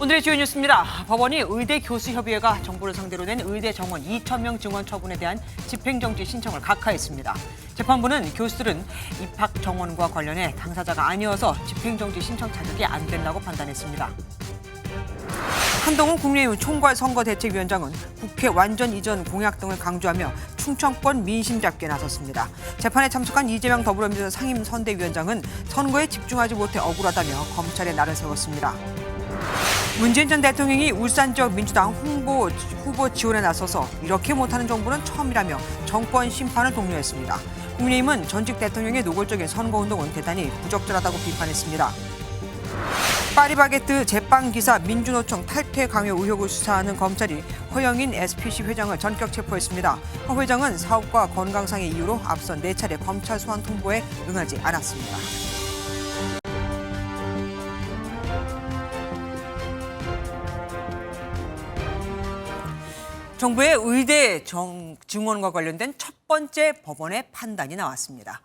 오늘의 주요 뉴스입니다. 법원이 의대 교수협의회가 정부를 상대로 낸 의대 정원 2,000명 증원 처분에 대한 집행정지 신청을 각하했습니다. 재판부는 교수들은 입학 정원과 관련해 당사자가 아니어서 집행정지 신청 자격이 안 된다고 판단했습니다. 한동훈 국민의힘 총괄선거대책위원장은 국회 완전 이전 공약 등을 강조하며 충청권 민심 잡기에 나섰습니다. 재판에 참석한 이재명 더불어민주당 상임선대위원장은 선거에 집중하지 못해 억울하다며 검찰에 날을 세웠습니다. 문재인 전 대통령이 울산 지역 민주당 후보 지원에 나서서 이렇게 못하는 정부는 처음이라며 정권 심판을 독려했습니다. 국민의힘은 전직 대통령의 노골적인 선거운동은 대단히 부적절하다고 비판했습니다. 파리바게뜨 제빵기사 민주노총 탈퇴 강요 의혹을 수사하는 검찰이 허영인 SPC 회장을 전격 체포했습니다. 허 회장은 사업과 건강상의 이유로 앞선 4차례 검찰 소환 통보에 응하지 않았습니다. 정부의 의대 증원과 관련된 첫 번째 법원의 판단이 나왔습니다.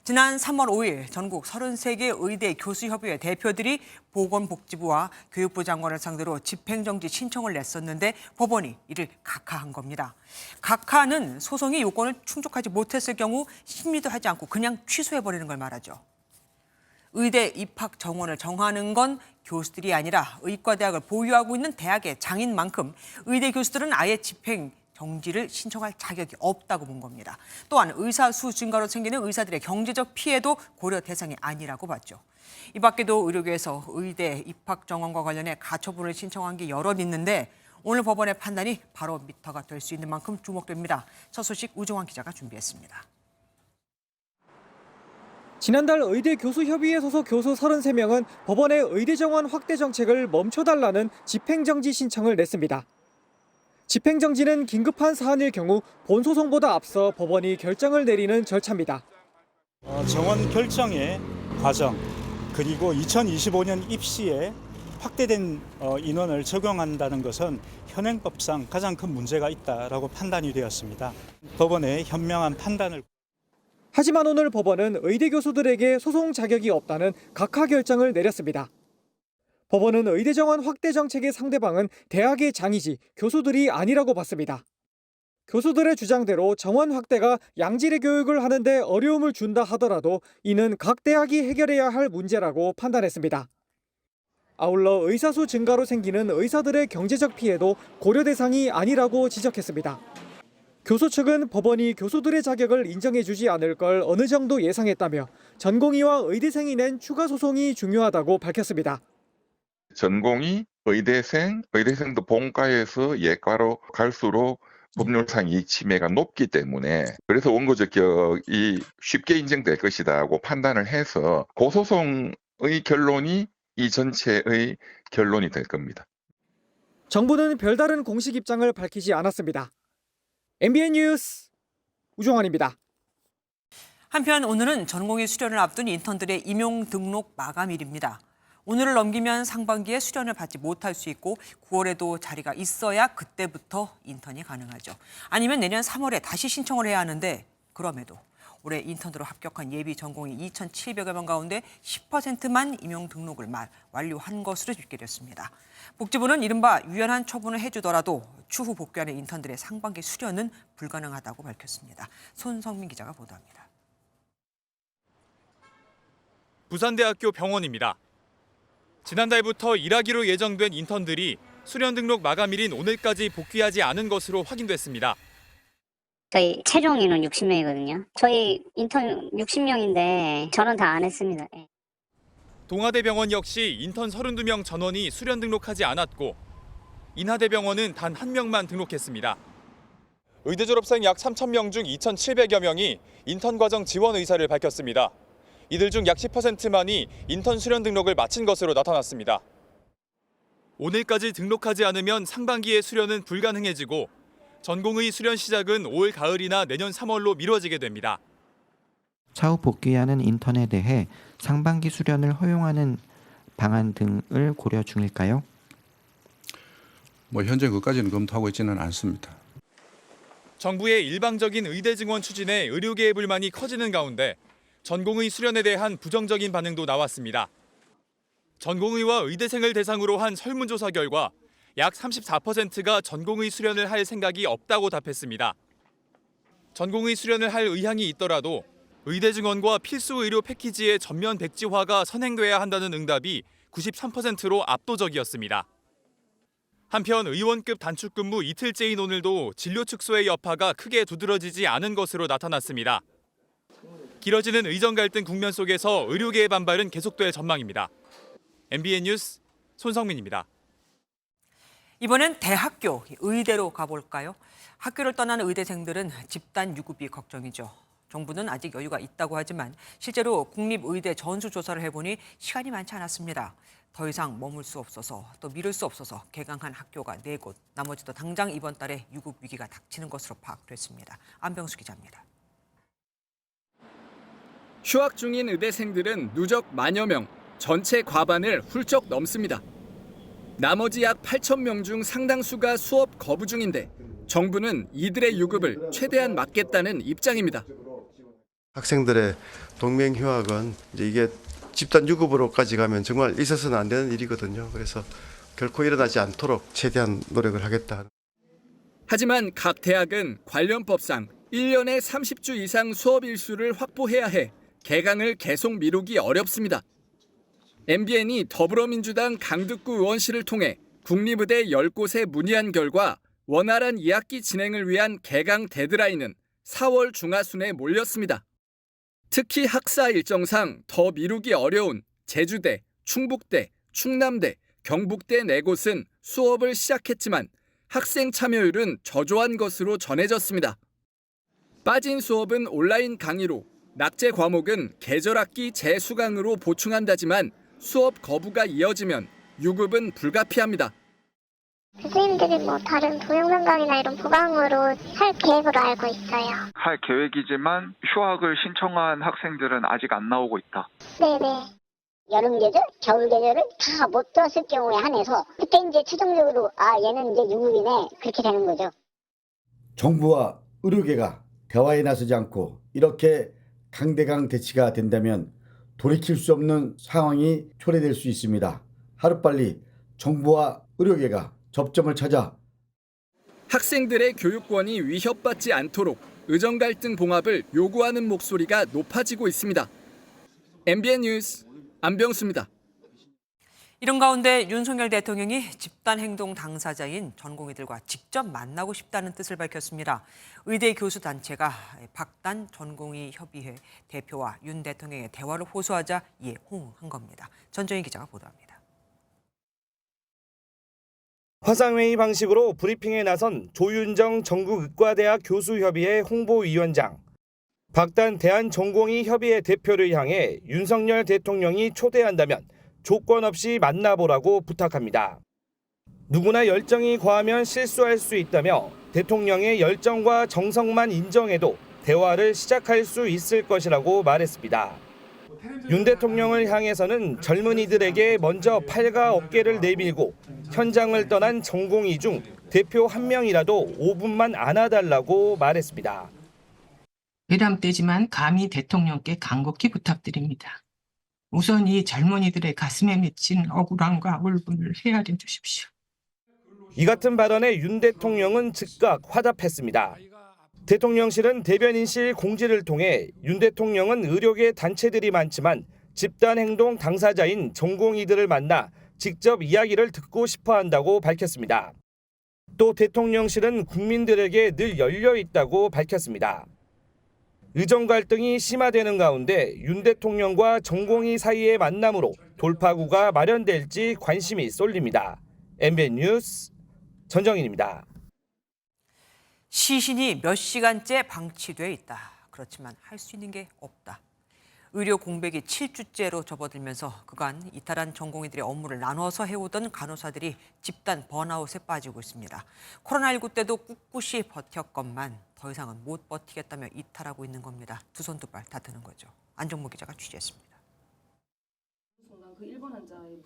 지난 3월 5일 전국 33개 의대 교수협의회 대표들이 보건복지부와 교육부 장관을 상대로 집행정지 신청을 냈었는데 법원이 이를 각하한 겁니다. 각하는 소송이 요건을 충족하지 못했을 경우 심리도 하지 않고 그냥 취소해버리는 걸 말하죠. 의대 입학 정원을 정하는 건 교수들이 아니라 의과대학을 보유하고 있는 대학의 장인 만큼 의대 교수들은 아예 집행 정지를 신청할 자격이 없다고 본 겁니다. 또한 의사 수 증가로 생기는 의사들의 경제적 피해도 고려 대상이 아니라고 봤죠. 이 밖에도 의료계에서 의대 입학 정원과 관련해 가처분을 신청한 게 여럿 있는데 오늘 법원의 판단이 바로 미터가 될 수 있는 만큼 주목됩니다. 첫 소식 우종환 기자가 준비했습니다. 지난달 의대 교수협의회 소속 교수 33명은 법원의 의대 정원 확대 정책을 멈춰달라는 집행정지 신청을 냈습니다. 집행정지는 긴급한 사안일 경우 본소송보다 앞서 법원이 결정을 내리는 절차입니다. 정원 결정의 과정 그리고 2025년 입시에 확대된 인원을 적용한다는 것은 현행법상 가장 큰 문제가 있다라고 판단이 되었습니다. 법원의 현명한 판단을 하지만 오늘 법원은 의대 교수들에게 소송 자격이 없다는 각하 결정을 내렸습니다. 법원은 의대 정원 확대 정책의 상대방은 대학의 장이지 교수들이 아니라고 봤습니다. 교수들의 주장대로 정원 확대가 양질의 교육을 하는데 어려움을 준다 하더라도 이는 각 대학이 해결해야 할 문제라고 판단했습니다. 아울러 의사수 증가로 생기는 의사들의 경제적 피해도 고려 대상이 아니라고 지적했습니다. 교수 측은 법원이 교수들의 자격을 인정해주지 않을 걸 어느 정도 예상했다며 전공의와 의대생이 낸 추가 소송이 중요하다고 밝혔습니다. 전공의, 의대생도 본과에서 예과로 갈수록 법률상 이 침해가 높기 때문에 그래서 원고적 격이 쉽게 인정될 것이다고 판단을 해서 고소송의 결론이 이 전체의 결론이 될 겁니다. 정부는 별다른 공식 입장을 밝히지 않았습니다. MBN 뉴스 우종환입니다. 한편 오늘은 전공의 수련을 앞둔 인턴들의 임용 등록 마감일입니다. 오늘을 넘기면 상반기에 수련을 받지 못할 수 있고 9월에도 자리가 있어야 그때부터 인턴이 가능하죠. 아니면 내년 3월에 다시 신청을 해야 하는데 그럼에도 올해 인턴으로 합격한 예비 전공의 2,700여 명 가운데 10%만 임용 등록을 완료한 것으로 집계됐습니다. 복지부는 이른바 유연한 처분을 해주더라도 추후 복귀하는 인턴들의 상반기 수련은 불가능하다고 밝혔습니다. 손성민 기자가 보도합니다. 부산대학교 병원입니다. 지난달부터 일하기로 예정된 인턴들이 수련 등록 마감일인 오늘까지 복귀하지 않은 것으로 확인됐습니다. 저희 최종 인원 60명이거든요. 저희 인턴 60명인데 저는 다 안 했습니다. 동아대병원 역시 인턴 32명 전원이 수련 등록하지 않았고 인하대병원은 단 1명만 등록했습니다. 의대 졸업생 약 3,000명 중 2,700여 명이 인턴 과정 지원 의사를 밝혔습니다. 이들 중 약 10%만이 인턴 수련 등록을 마친 것으로 나타났습니다. 오늘까지 등록하지 않으면 상반기의 수련은 불가능해지고 전공의 수련 시작은 올 가을이나 내년 3월로 미뤄지게 됩니다. 차후 복귀하는 인턴에 대해 상반기 수련을 허용하는 방안 등을 고려 중일까요? 현재 그까지는 검토하고 있지는 않습니다. 정부의 일방적인 의대 증원 추진에 의료계의 불만이 커지는 가운데 전공의 수련에 대한 부정적인 반응도 나왔습니다. 전공의와 의대생을 대상으로 한 설문조사 결과 약 34%가 전공의 수련을 할 생각이 없다고 답했습니다. 전공의 수련을 할 의향이 있더라도 의대 증원과 필수 의료 패키지의 전면 백지화가 선행돼야 한다는 응답이 93%로 압도적이었습니다. 한편 의원급 단축근무 이틀째인 오늘도 진료 축소의 여파가 크게 두드러지지 않은 것으로 나타났습니다. 길어지는 의정 갈등 국면 속에서 의료계의 반발은 계속될 전망입니다. MBN 뉴스 손성민입니다. 이번엔 대학교, 의대로 가볼까요? 학교를 떠나는 의대생들은 집단 유급이 걱정이죠. 정부는 아직 여유가 있다고 하지만 실제로 국립의대 전수조사를 해보니 시간이 많지 않았습니다. 더 이상 머물 수 없어서 또 미룰 수 없어서 개강한 학교가 4곳, 나머지도 당장 이번 달에 유급 위기가 닥치는 것으로 파악됐습니다. 안병수 기자입니다. 휴학 중인 의대생들은 누적 만여 명, 전체 과반을 훌쩍 넘습니다. 나머지 약 8천 명 중 상당수가 수업 거부 중인데 정부는 이들의 유급을 최대한 막겠다는 입장입니다. 학생들의 동맹 휴학은 이게 집단 유급으로까지 가면 정말 있어서는 안 되는 일이거든요. 그래서 결코 일어나지 않도록 최대한 노력을 하겠다. 하지만 각 대학은 관련 법상 1년에 30주 이상 수업 일수를 확보해야 해 개강을 계속 미루기 어렵습니다. MBN이 더불어민주당 강득구 의원실을 통해 국립의대 10곳에 문의한 결과 원활한 2학기 진행을 위한 개강 데드라인은 4월 중하순에 몰렸습니다. 특히 학사 일정상 더 미루기 어려운 제주대, 충북대, 충남대, 경북대 4곳은 수업을 시작했지만 학생 참여율은 저조한 것으로 전해졌습니다. 빠진 수업은 온라인 강의로, 낙제 과목은 계절학기 재수강으로 보충한다지만 수업 거부가 이어지면 유급은 불가피합니다. 교수님들이 다른 동영상 강의나 이런 보강으로 할 계획으로 알고 있어요. 할 계획이지만 휴학을 신청한 학생들은 아직 안 나오고 있다. 네네. 여름 계절, 겨울 계절을 다 못 들었을 경우에 한해서 그때 이제 최종적으로 얘는 이제 유급이네 그렇게 되는 거죠. 정부와 의료계가 대화에 나서지 않고 이렇게 강대강 대치가 된다면 돌이킬 수 없는 상황이 초래될 수 있습니다. 하루빨리 정부와 의료계가 접점을 찾아 학생들의 교육권이 위협받지 않도록 의정 갈등 봉합을 요구하는 목소리가 높아지고 있습니다. MBN 뉴스 안병수입니다. 이런 가운데 윤석열 대통령이 집단행동 당사자인 전공의들과 직접 만나고 싶다는 뜻을 밝혔습니다. 의대 교수 단체가 박단 전공의 협의회 대표와 윤 대통령의 대화를 호소하자 이에 호응한 겁니다. 전정희 기자가 보도합니다. 화상회의 방식으로 브리핑에 나선 조윤정 전국의과대학 교수협의회 홍보위원장. 박단 대한전공의협의회 대표를 향해 윤석열 대통령이 초대한다면 조건 없이 만나보라고 부탁합니다. 누구나 열정이 과하면 실수할 수 있다며 대통령의 열정과 정성만 인정해도 대화를 시작할 수 있을 것이라고 말했습니다. 윤 대통령을 향해서는 젊은이들에게 먼저 팔과 어깨를 내밀고 현장을 떠난 전공의 중 대표 1명이라도 5분만 안아달라고 말했습니다. 외람되지만 감히 대통령께 간곡히 부탁드립니다. 우선 이 젊은이들의 가슴에 맺힌 억울함과 울분을 헤아려 주십시오. 이 같은 발언에 윤 대통령은 즉각 화답했습니다. 대통령실은 대변인실 공지를 통해 윤 대통령은 의료계 단체들이 많지만 집단행동 당사자인 전공의들을 만나 직접 이야기를 듣고 싶어 한다고 밝혔습니다. 또 대통령실은 국민들에게 늘 열려 있다고 밝혔습니다. 의정 갈등이 심화되는 가운데 윤 대통령과 전공의 사이의 만남으로 돌파구가 마련될지 관심이 쏠립니다. MBN 뉴스 전정인입니다. 시신이 몇 시간째 방치돼 있다. 그렇지만 할 수 있는 게 없다. 의료 공백이 7주째로 접어들면서 그간 이탈한 전공의들의 업무를 나눠서 해오던 간호사들이 집단 번아웃에 빠지고 있습니다. 코로나19 때도 꿋꿋이 버텼건만 더 이상은 못 버티겠다며 이탈하고 있는 겁니다. 두 손 두 발 다 드는 거죠. 안정모 기자가 취재했습니다.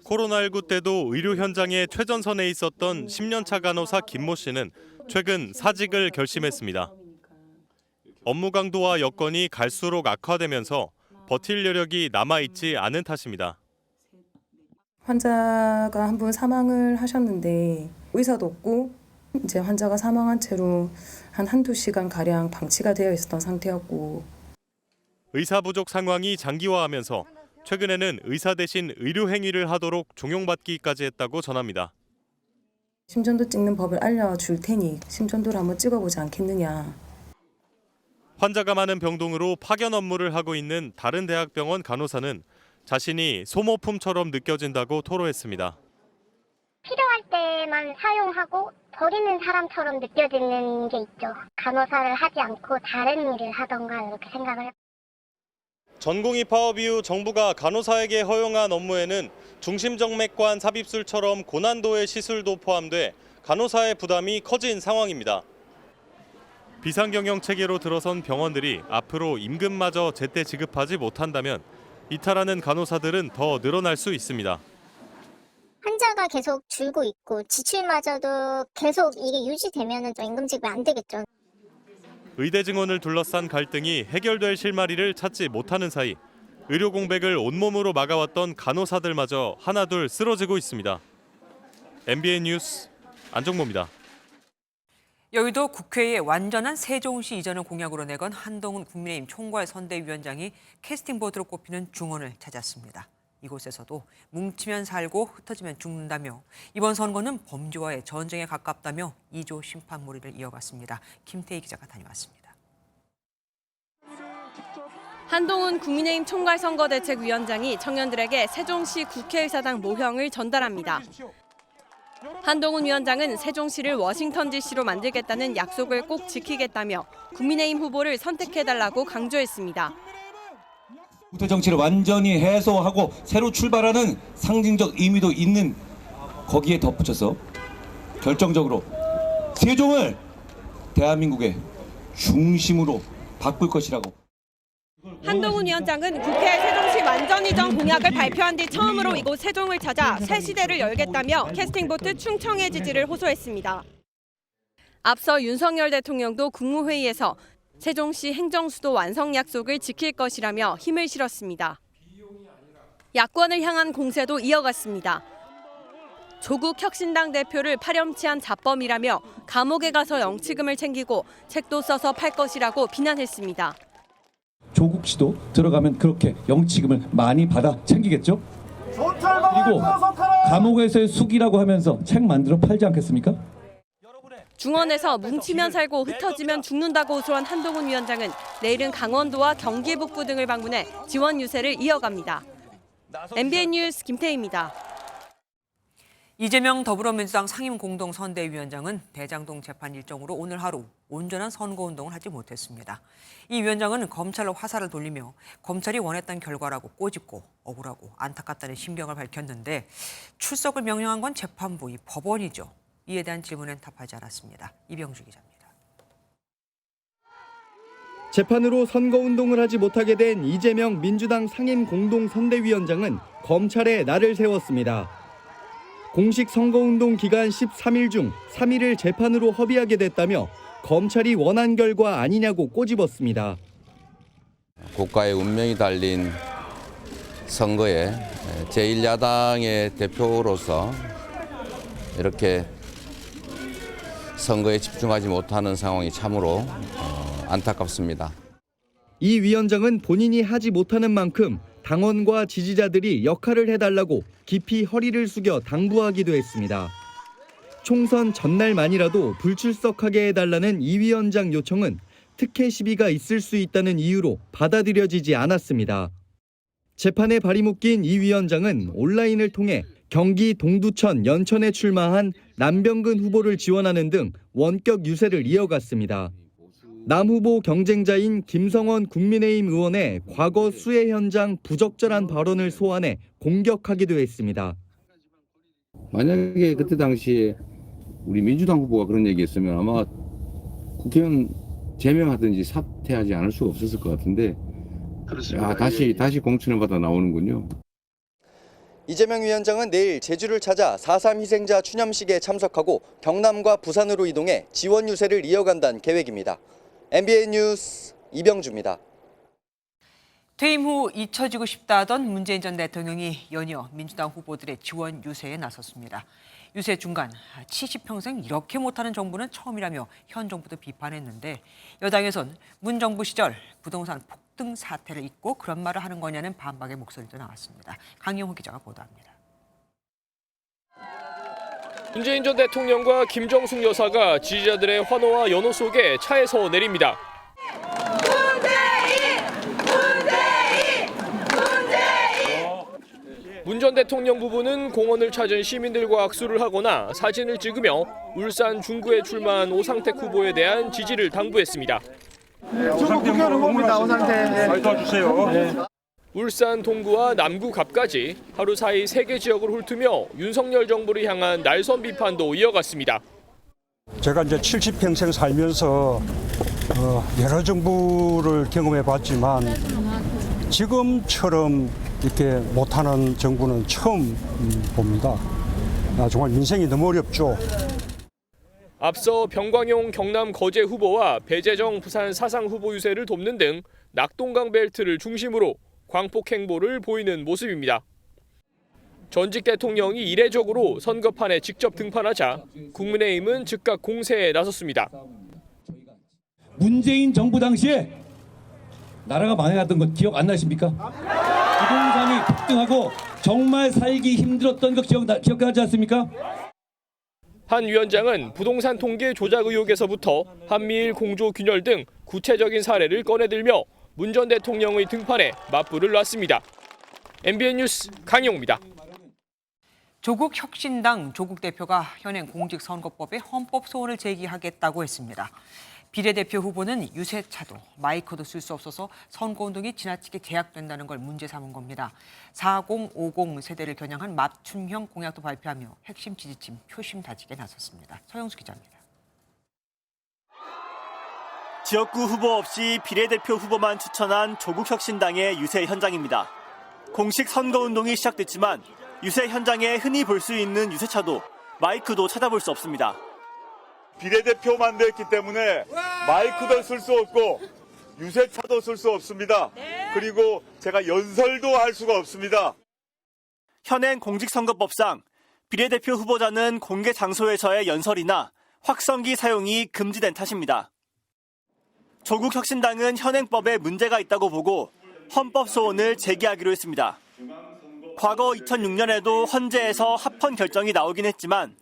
코로나19 때도 의료 현장의 최전선에 있었던 10년차 간호사 김모 씨는 최근 사직을 결심했습니다. 업무 강도와 여건이 갈수록 악화되면서 버틸 여력이 남아있지 않은 탓입니다. 환자가 한 분 사망을 하셨는데 의사도 없고 이제 환자가 사망한 채로 한두 시간 가량 방치가 되어 있었던 상태였고 의사 부족 상황이 장기화하면서 최근에는 의사 대신 의료 행위를 하도록 종용받기까지 했다고 전합니다. 심전도 찍는 법을 알려줄 테니 심전도를 한번 찍어보지 않겠느냐. 환자가 많은 병동으로 파견 업무를 하고 있는 다른 대학병원 간호사는 자신이 소모품처럼 느껴진다고 토로했습니다. 필요할 때만 사용하고 버리는 사람처럼 느껴지는 게 있죠. 간호사를 하지 않고 다른 일을 하던가 이렇게 생각을 해요. 전공의 파업 이후 정부가 간호사에게 허용한 업무에는 중심정맥관 삽입술처럼 고난도의 시술도 포함돼 간호사의 부담이 커진 상황입니다. 비상경영 체계로 들어선 병원들이 앞으로 임금마저 제때 지급하지 못한다면 이탈하는 간호사들은 더 늘어날 수 있습니다. 환자가 계속 줄고 있고 지출마저도 계속 이게 유지되면 좀 임금 지급이 안 되겠죠. 의대 증원을 둘러싼 갈등이 해결될 실마리를 찾지 못하는 사이 의료 공백을 온몸으로 막아왔던 간호사들마저 하나둘 쓰러지고 있습니다. MBN 뉴스 안정모입니다. 여의도 국회에 완전한 세종시 이전을 공약으로 내건 한동훈 국민의힘 총괄 선대위원장이 캐스팅보드로 꼽히는 중원을 찾았습니다. 이곳에서도 뭉치면 살고 흩어지면 죽는다며 이번 선거는 범죄와의 전쟁에 가깝다며 2조 심판몰이를 이어갔습니다. 김태희 기자가 다녀왔습니다. 한동훈 국민의힘 총괄선거대책위원장이 청년들에게 세종시 국회의사당 모형을 전달합니다. 한동훈 위원장은 세종시를 워싱턴 DC로 만들겠다는 약속을 꼭 지키겠다며 국민의힘 후보를 선택해달라고 강조했습니다. 국토 정치를 완전히 해소하고 새로 출발하는 상징적 의미도 있는 거기에 덧붙여서 결정적으로 세종을 대한민국의 중심으로 바꿀 것이라고. 한동훈 위원장은 국회 세종시 완전 이전 공약을 발표한 뒤 처음으로 이곳 세종을 찾아 새 시대를 열겠다며 캐스팅보트 충청의 지지를 호소했습니다. 앞서 윤석열 대통령도 국무회의에서 세종시 행정수도 완성 약속을 지킬 것이라며 힘을 실었습니다. 야권을 향한 공세도 이어갔습니다. 조국 혁신당 대표를 파렴치한 자범이라며 감옥에 가서 영치금을 챙기고 책도 써서 팔 것이라고 비난했습니다. 조국 씨도 들어가면 그렇게 영치금을 많이 받아 챙기겠죠? 그리고 감옥에서의 숙이라고 하면서 책 만들어 팔지 않겠습니까? 중원에서 뭉치면 살고 흩어지면 죽는다고 호소한 한동훈 위원장은 내일은 강원도와 경기 북부 등을 방문해 지원 유세를 이어갑니다. MBN 뉴스 김태희입니다. 이재명 더불어민주당 상임공동선대위원장은 대장동 재판 일정으로 오늘 하루 온전한 선거운동을 하지 못했습니다. 이 위원장은 검찰로 화살을 돌리며 검찰이 원했던 결과라고 꼬집고 억울하고 안타깝다는 심경을 밝혔는데 출석을 명령한 건 재판부, 이 법원이죠. 이에 대한 질문엔 답하지 않았습니다. 이병주 기자입니다. 재판으로 선거운동을 하지 못하게 된 이재명 민주당 상임공동선대위원장은 검찰에 날을 세웠습니다. 공식 선거운동 기간 13일 중 3일을 재판으로 허비하게 됐다며 검찰이 원한 결과 아니냐고 꼬집었습니다. 국가의 운명이 달린 선거에 제1야당의 대표로서 이렇게 선거에 집중하지 못하는 상황이 참으로 안타깝습니다. 이 위원장은 본인이 하지 못하는 만큼 당원과 지지자들이 역할을 해달라고 깊이 허리를 숙여 당부하기도 했습니다. 총선 전날만이라도 불출석하게 해달라는 이 위원장 요청은 특혜 시비가 있을 수 있다는 이유로 받아들여지지 않았습니다. 재판에 발이 묶인 이 위원장은 온라인을 통해 경기 동두천, 연천에 출마한 남병근 후보를 지원하는 등 원격 유세를 이어갔습니다. 남 후보 경쟁자인 김성원 국민의힘 의원의 과거 수해 현장 부적절한 발언을 소환해 공격하기도 했습니다. 만약에 그때 당시에 우리 민주당 후보가 그런 얘기했으면 아마 국회의원 제명하든지 사퇴하지 않을 수가 없었을 것 같은데 다시 공천을 받아 나오는군요. 이재명 위원장은 내일 제주를 찾아 4.3 희생자 추념식에 참석하고 경남과 부산으로 이동해 지원 유세를 이어간다는 계획입니다. MBN 뉴스 이병주입니다. 퇴임 후 잊혀지고 싶다 하던 문재인 전 대통령이 연이어 민주당 후보들의 지원 유세에 나섰습니다. 유세 중간 70평생 이렇게 못하는 정부는 처음이라며 현 정부도 비판했는데 여당에선 문 정부 시절 부동산 폭등 사태를 잊고 그런 말을 하는 거냐는 반박의 목소리도 나왔습니다. 강영호 기자가 보도합니다. 문재인 전 대통령과 김정숙 여사가 지지자들의 환호와 연호 속에 차에서 내립니다. 문 전 대통령 부부는 공원을 찾은 시민들과 악수를 하거나 사진을 찍으며 울산 중구에 출마한 오상택 후보에 대한 지지를 당부했습니다. 오상택 후보입니다. 오상택. 도와주세요. 울산 동구와 남구 갑까지 하루 사이 3개 지역을 훑으며 윤석열 정부를 향한 날선 비판도 이어갔습니다. 제가 이제 70평생 살면서 여러 정부를 경험해 봤지만 지금처럼 이렇게 못하는 정부는 처음 봅니다. 정말 민생이 너무 어렵죠. 앞서 병광용 경남 거제 후보와 배재정 부산 사상 후보 유세를 돕는 등 낙동강 벨트를 중심으로 광폭 행보를 보이는 모습입니다. 전직 대통령이 이례적으로 선거판에 직접 등판하자 국민의힘은 즉각 공세에 나섰습니다. 문재인 정부 당시에 나라가 망해갔던 것 기억 안 나십니까? 부동산이 폭등하고 정말 살기 힘들었던 것 기억하지 않습니까? 한 위원장은 부동산 통계 조작 의혹에서부터 한미일 공조 균열 등 구체적인 사례를 꺼내들며 문 전 대통령의 등판에 맞불을 놨습니다. MBN 뉴스 강용호입니다. 조국 혁신당 조국 대표가 현행 공직선거법에 헌법 소원을 제기하겠다고 했습니다. 비례대표 후보는 유세차도 마이크도 쓸 수 없어서 선거운동이 지나치게 제약된다는 걸 문제 삼은 겁니다. 4050 세대를 겨냥한 맞춤형 공약도 발표하며 핵심 지지층 표심 다지기에 나섰습니다. 서영수 기자입니다. 지역구 후보 없이 비례대표 후보만 추천한 조국혁신당의 유세 현장입니다. 공식 선거운동이 시작됐지만 유세 현장에 흔히 볼 수 있는 유세차도 마이크도 찾아볼 수 없습니다. 비례대표만 됐기 때문에 마이크도 쓸 수 없고 유세차도 쓸 수 없습니다. 그리고 제가 연설도 할 수가 없습니다. 현행 공직선거법상 비례대표 후보자는 공개 장소에서의 연설이나 확성기 사용이 금지된 탓입니다. 조국혁신당은 현행법에 문제가 있다고 보고 헌법 소원을 제기하기로 했습니다. 과거 2006년에도 헌재에서 합헌 결정이 나오긴 했지만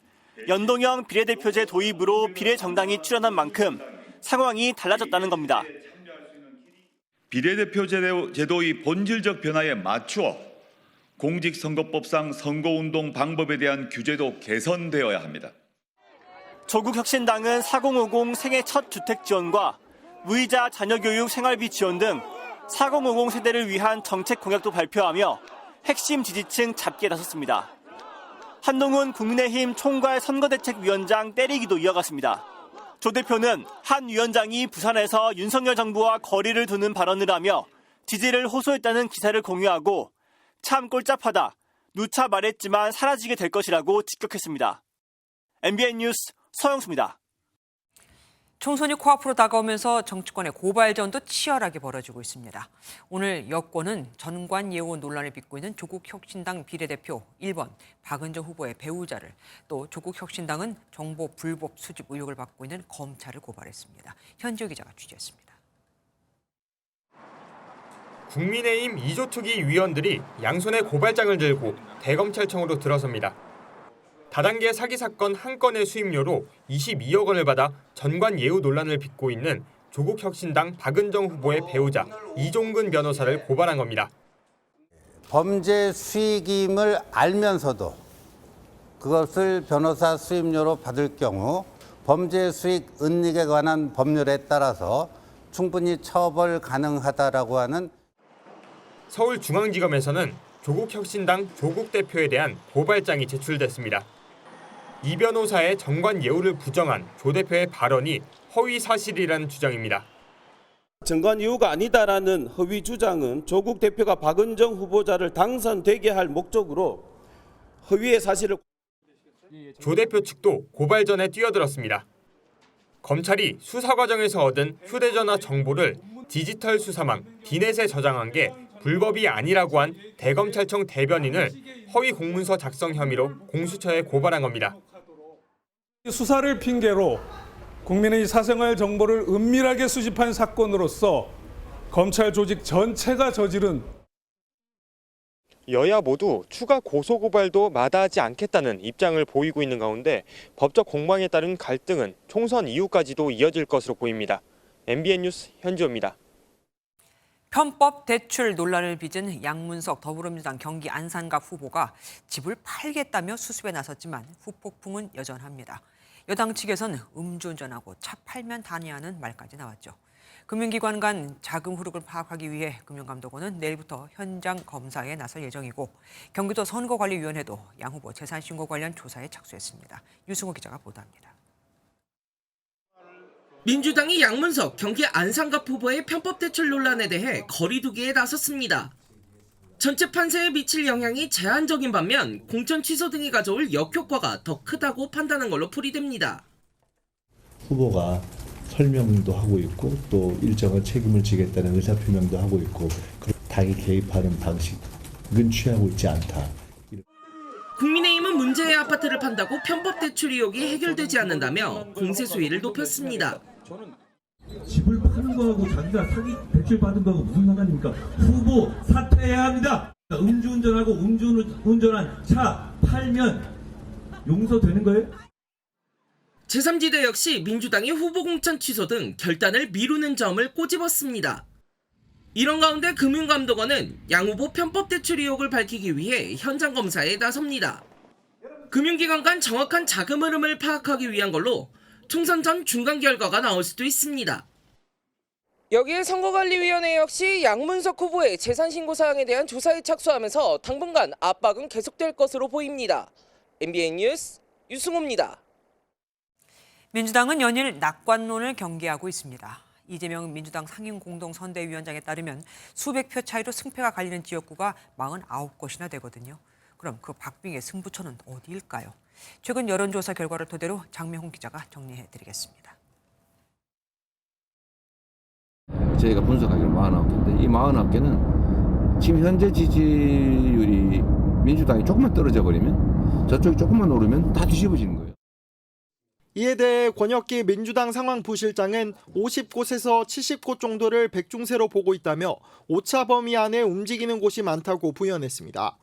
연동형 비례대표제 도입으로 비례정당이 출연한 만큼 상황이 달라졌다는 겁니다. 비례대표 제도의 본질적 변화에 맞추어 공직선거법상 선거운동 방법에 대한 규제도 개선되어야 합니다. 조국혁신당은 4050 생애 첫 주택 지원과 무이자 자녀교육 생활비 지원 등 4050 세대를 위한 정책 공약도 발표하며 핵심 지지층 잡기에 나섰습니다. 한동훈 국민의힘 총괄 선거대책위원장 때리기도 이어갔습니다. 조 대표는 한 위원장이 부산에서 윤석열 정부와 거리를 두는 발언을 하며 지지를 호소했다는 기사를 공유하고 참 꼴짭하다, 누차 말했지만 사라지게 될 것이라고 직격했습니다. MBN 뉴스 서영수입니다. 총선이 코앞으로 다가오면서 정치권의 고발전도 치열하게 벌어지고 있습니다. 오늘 여권은 전관예우 논란을 빚고 있는 조국혁신당 비례대표 1번 박은정 후보의 배우자를, 또 조국혁신당은 정보 불법 수집 의혹을 받고 있는 검찰을 고발했습니다. 현지호 기자가 취재했습니다. 국민의힘 이조특위 위원들이 양손에 고발장을 들고 대검찰청으로 들어섭니다. 다단계 사기 사건 한 건의 수임료로 22억 원을 받아 전관예우 논란을 빚고 있는 조국혁신당 박은정 후보의 배우자 이종근 변호사를 고발한 겁니다. 범죄 수익임을 알면서도 그것을 변호사 수임료로 받을 경우 범죄 수익 은닉에 관한 법률에 따라서 충분히 처벌 가능하다라고 하는. 서울중앙지검에서는 조국혁신당 조국 대표에 대한 고발장이 제출됐습니다. 이 변호사의 정관예우를 부정한 조 대표의 발언이 허위 사실이라는 주장입니다. 정관예우가 아니다라는 허위 주장은 조국 대표가 박은정 후보자를 당선되게 할 목적으로 허위의 사실을. 조 대표 측도 고발전에 뛰어들었습니다. 검찰이 수사 과정에서 얻은 휴대전화 정보를 디지털 수사망 디넷에 저장한 게 불법이 아니라고 한 대검찰청 대변인을 허위 공문서 작성 혐의로 공수처에 고발한 겁니다. 수사를 핑계로 국민의 사생활 정보를 은밀하게 수집한 사건으로서 검찰 조직 전체가 저지른 여야 모두 추가 고소고발도 마다하지 않겠다는 입장을 보이고 있는 가운데 법적 공방에 따른 갈등은 총선 이후까지도 이어질 것으로 보입니다. MBN 뉴스 현지호입니다. 편법 대출 논란을 빚은 양문석 더불어민주당 경기 안산갑 후보가 집을 팔겠다며 수습에 나섰지만 후폭풍은 여전합니다. 여당 측에서는 음주운전하고 차 팔면 단위하는 말까지 나왔죠. 금융기관 간 자금 흐름을 파악하기 위해 금융감독원은 내일부터 현장 검사에 나설 예정이고 경기도 선거관리위원회도 양 후보 재산신고 관련 조사에 착수했습니다. 유승호 기자가 보도합니다. 민주당이 양문석 경기 안산갑 후보의 편법 대출 논란에 대해 거리두기에 나섰습니다. 전체 판세에 미칠 영향이 제한적인 반면 공천 취소 등이 가져올 역효과가 더 크다고 판단한 걸로 풀이됩니다. 후보가 설명도 하고 있고 또 일정한 책임을 지겠다는 의사표명도 하고 있고 당이 개입하는 방식은 취하고 있지 않다. 국민의힘은 문제의 아파트를 판다고 편법 대출 의혹이 해결되지 않는다며 공세 수위를 높였습니다. 집을 파는 거하고 자기가 사기 대출 받은 거하고 무슨 상관입니까? 후보 사퇴해야 합니다. 음주운전하고 음주운전한 차 팔면 용서되는 거예요? 제3지대 역시 민주당이 후보 공천 취소 등 결단을 미루는 점을 꼬집었습니다. 이런 가운데 금융감독원은 양 후보 편법 대출 의혹을 밝히기 위해 현장 검사에 나섭니다. 금융기관 간 정확한 자금 흐름을 파악하기 위한 걸로 총선 전 중간 결과가 나올 수도 있습니다. 여기에 선거관리위원회 역시 양문석 후보의 재산신고 사항에 대한 조사에 착수하면서 당분간 압박은 계속될 것으로 보입니다. MBN 뉴스 유승호입니다. 민주당은 연일 낙관론을 경계하고 있습니다. 이재명 민주당 상임공동선대위원장에 따르면 수백 표 차이로 승패가 갈리는 지역구가 49곳이나 되거든요. 그럼 그 박빙의 승부처는 어디일까요? 최근 여론조사 결과를 토대로 장명훈 기자가 정리해드리겠습니다. 저희가 분석하기로 49개인데 이 49개는 지금 현재 지지율이 민주당이 조금만 떨어져 버리면 저쪽이 조금만 오르면 다 뒤집어지는 거예요. 이에 대해 권혁기 민주당 상황부실장은 50곳에서 70곳 정도를 백중세로 보고 있다며 오차 범위 안에 움직이는 곳이 많다고 부연했습니다.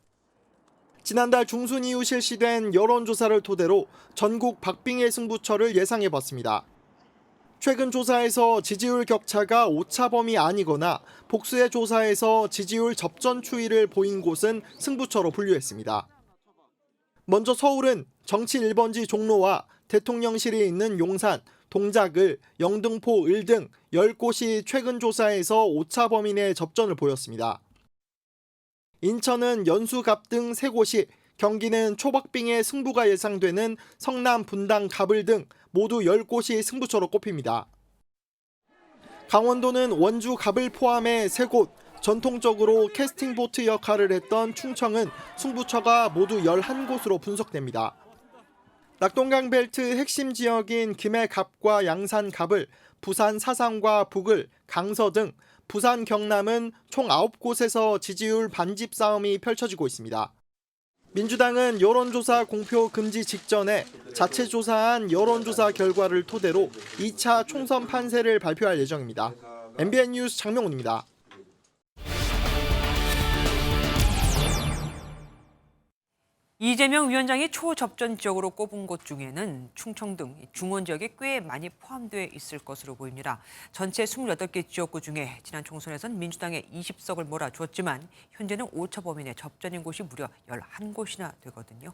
지난달 중순 이후 실시된 여론조사를 토대로 전국 박빙의 승부처를 예상해봤습니다. 최근 조사에서 지지율 격차가 오차 범위 아니거나 복수의 조사에서 지지율 접전 추이를 보인 곳은 승부처로 분류했습니다. 먼저 서울은 정치 1번지 종로와 대통령실이 있는 용산, 동작을, 영등포, 을 등 10곳이 최근 조사에서 오차 범위 내 접전을 보였습니다. 인천은 연수갑 등 3곳이, 경기는 초박빙의 승부가 예상되는 성남, 분당, 갑을 등 모두 10곳이 승부처로 꼽힙니다. 강원도는 원주, 갑을 포함해 3곳, 전통적으로 캐스팅보트 역할을 했던 충청은 승부처가 모두 11곳으로 분석됩니다. 낙동강 벨트 핵심 지역인 김해 갑과 양산 갑을, 부산 사상과 북을, 강서 등 부산 경남은 총 9곳에서 지지율 반집 싸움이 펼쳐지고 있습니다. 민주당은 여론조사 공표 금지 직전에 자체 조사한 여론조사 결과를 토대로 2차 총선 판세를 발표할 예정입니다. MBN 뉴스 장명훈입니다. 이재명 위원장이 초접전 지역으로 꼽은 곳 중에는 충청 등 중원 지역이 꽤 많이 포함되어 있을 것으로 보입니다. 전체 28개 지역구 중에 지난 총선에선 민주당에 20석을 몰아주었지만 현재는 오차 범위 내 접전인 곳이 무려 11곳이나 되거든요.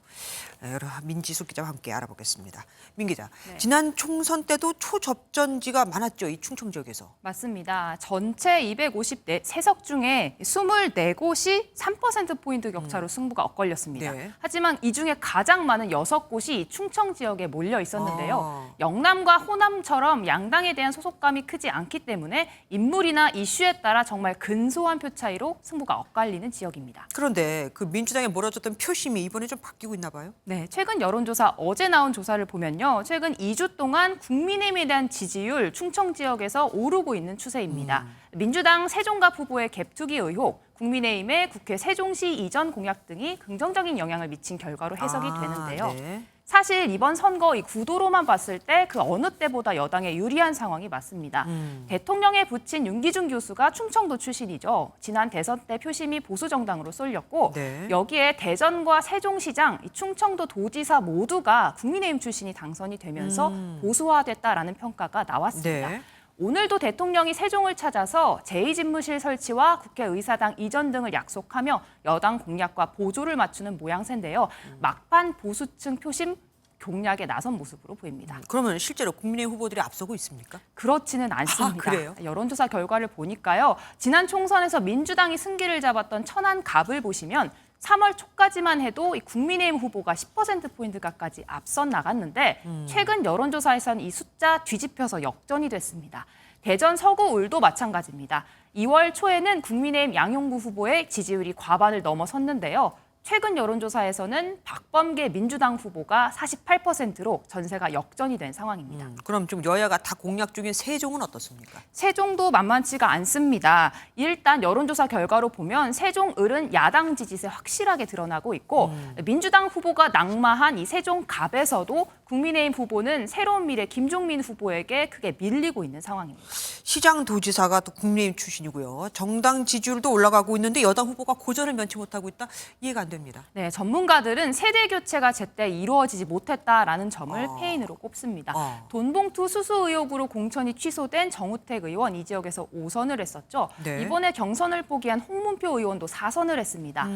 여러 민지수 기자와 함께 알아보겠습니다. 민 기자, 네. 지난 총선 때도 초접전지가 많았죠, 이 충청 지역에서. 맞습니다. 전체 253석 중에 24곳이 3%포인트 격차로 승부가 엇걸렸습니다. 네. 하지만 이 중에 가장 많은 6곳이 충청 지역에 몰려 있었는데요. 영남과 호남처럼 양당에 대한 소속감이 크지 않기 때문에 인물이나 이슈에 따라 정말 근소한 표 차이로 승부가 엇갈리는 지역입니다. 그런데 그 민주당에 몰아줬던 표심이 이번에 좀 바뀌고 있나 봐요? 네, 최근 여론조사 어제 나온 조사를 보면요. 최근 2주 동안 국민의힘에 대한 지지율 충청 지역에서 오르고 있는 추세입니다. 민주당 세종갑 후보의 갭투기 의혹, 국민의힘의 국회 세종시 이전 공약 등이 긍정적인 영향을 미친 결과로 해석이 되는데요. 네. 사실 이번 선거 이 구도로만 봤을 때 그 어느 때보다 여당에 유리한 상황이 맞습니다. 대통령에 붙인 윤기준 교수가 충청도 출신이죠. 지난 대선 때 표심이 보수 정당으로 쏠렸고 네. 여기에 대전과 세종시장, 이 충청도 도지사 모두가 국민의힘 출신이 당선이 되면서 보수화됐다라는 평가가 나왔습니다. 네. 오늘도 대통령이 세종을 찾아서 제2집무실 설치와 국회의사당 이전 등을 약속하며 여당 공약과 보조를 맞추는 모양새인데요. 막판 보수층 표심 공략에 나선 모습으로 보입니다. 그러면 실제로 국민의힘 후보들이 앞서고 있습니까? 그렇지는 않습니다. 그래요? 여론조사 결과를 보니까요. 지난 총선에서 민주당이 승기를 잡았던 천안갑을 보시면 3월 초까지만 해도 이 국민의힘 후보가 10%포인트 가까이 앞서 나갔는데 최근 여론조사에서는 이 숫자 뒤집혀서 역전이 됐습니다. 대전 서구 울도 마찬가지입니다. 2월 초에는 국민의힘 양용구 후보의 지지율이 과반을 넘어섰는데요. 최근 여론조사에서는 박범계 민주당 후보가 48%로 전세가 역전이 된 상황입니다. 그럼 좀 여야가 다 공약 중인 세종은 어떻습니까? 세종도 만만치가 않습니다. 일단 여론조사 결과로 보면 세종 을은 야당 지지세 확실하게 드러나고 있고 민주당 후보가 낙마한 이 세종갑에서도 국민의힘 후보는 새로운 미래 김종민 후보에게 크게 밀리고 있는 상황입니다. 시장 도지사가 또 국민의힘 출신이고요. 정당 지지율도 올라가고 있는데 여당 후보가 고전을 면치 못하고 있다? 이해가 안 됩니다. 네, 전문가들은 세대 교체가 제때 이루어지지 못했다라는 점을 패인으로 꼽습니다. 돈봉투 수수 의혹으로 공천이 취소된 정우택 의원 이 지역에서 5선을 했었죠. 네. 이번에 경선을 포기한 홍문표 의원도 4선을 했습니다.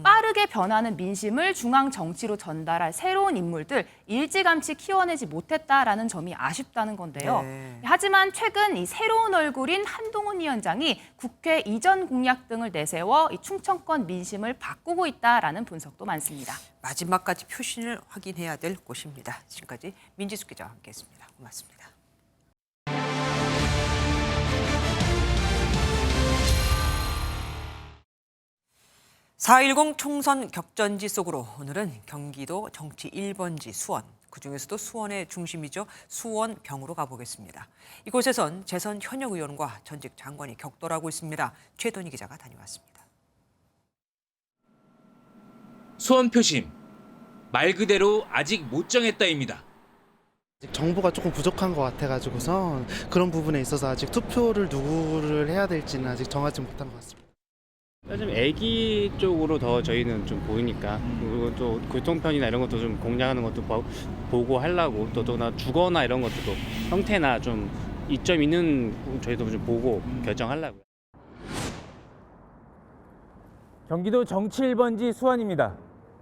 빠르게 변하는 민심을 중앙 정치로 전달할 새로운 인물들 일찌감치 키워내지 못했다라는 점이 아쉽다는 건데요. 네. 하지만 최근 이 새로운 얼굴인 한동훈 위원장이 국회 이전 공약 등을 내세워 이 충청권 민심을 바꾸고 있다라는 분석도 많습니다. 마지막까지 표신을 확인해야 될 곳입니다. 지금까지 민지숙 기자와 함께했습니다. 고맙습니다. 4.10 총선 격전지 속으로 오늘은 경기도 정치 1번지 수원, 그중에서도 수원의 중심이죠. 수원병으로 가보겠습니다. 이곳에선 재선 현역 의원과 전직 장관이 격돌하고 있습니다. 최돈희 기자가 다녀왔습니다. 수원 표심, 말 그대로 아직 못 정했다입니다. 정보가 조금 부족한 것 같아가지고서 그런 부분에 있어서 아직 투표를 누구를 해야 될지는 아직 정하지 못한 것 같습니다. 좀 애기 쪽으로 더 저희는 좀 보이니까, 그리고 또 교통편이나 이런 것도 좀 공략하는 것도 보고 하려고, 또 주거나 이런 것도 또 형태나 좀 이점 있는 저희도 좀 보고 결정하려고요. 경기도 정치 1번지 수원입니다.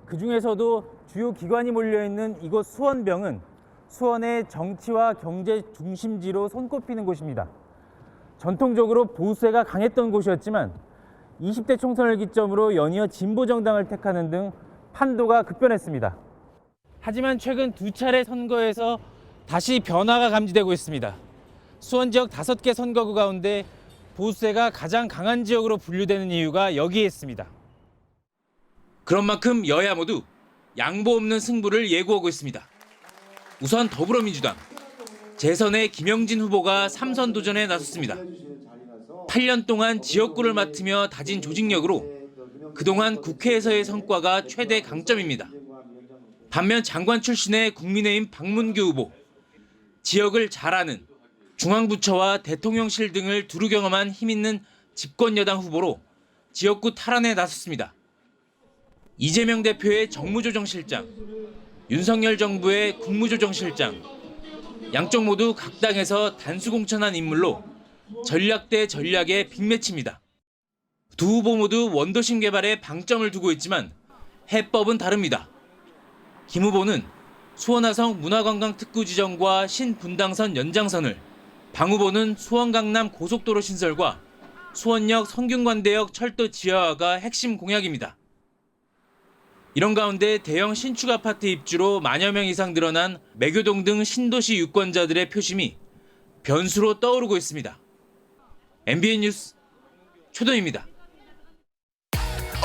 그중에서도 주요 기관이 몰려있는 이곳 수원병은 수원의 정치와 경제 중심지로 손꼽히는 곳입니다. 전통적으로 보수세가 강했던 곳이었지만 20대 총선을 기점으로 연이어 진보 정당을 택하는 등 판도가 급변했습니다. 하지만 최근 두 차례 선거에서 다시 변화가 감지되고 있습니다. 수원 지역 5개 선거구 가운데 보수세가 가장 강한 지역으로 분류되는 이유가 여기에 있습니다. 그런 만큼 여야 모두 양보 없는 승부를 예고하고 있습니다. 우선 더불어민주당, 재선의 김영진 후보가 3선 도전에 나섰습니다. 8년 동안 지역구를 맡으며 다진 조직력으로 그동안 국회에서의 성과가 최대 강점입니다. 반면 장관 출신의 국민의힘 박문규 후보, 지역을 잘 아는 중앙부처와 대통령실 등을 두루 경험한 힘있는 집권여당 후보로 지역구 탈환에 나섰습니다. 이재명 대표의 정무조정실장, 윤석열 정부의 국무조정실장, 양쪽 모두 각 당에서 단수공천한 인물로 전략 대 전략의 빅매치입니다. 두 후보 모두 원도심 개발에 방점을 두고 있지만 해법은 다릅니다. 김 후보는 수원화성 문화관광특구 지정과 신분당선 연장선을, 방 후보는 수원 강남 고속도로 신설과 수원역 성균관대역 철도 지하화가 핵심 공약입니다. 이런 가운데 대형 신축 아파트 입주로 만여 명 이상 늘어난 매교동 등 신도시 유권자들의 표심이 변수로 떠오르고 있습니다. MBN 뉴스 최돈입니다.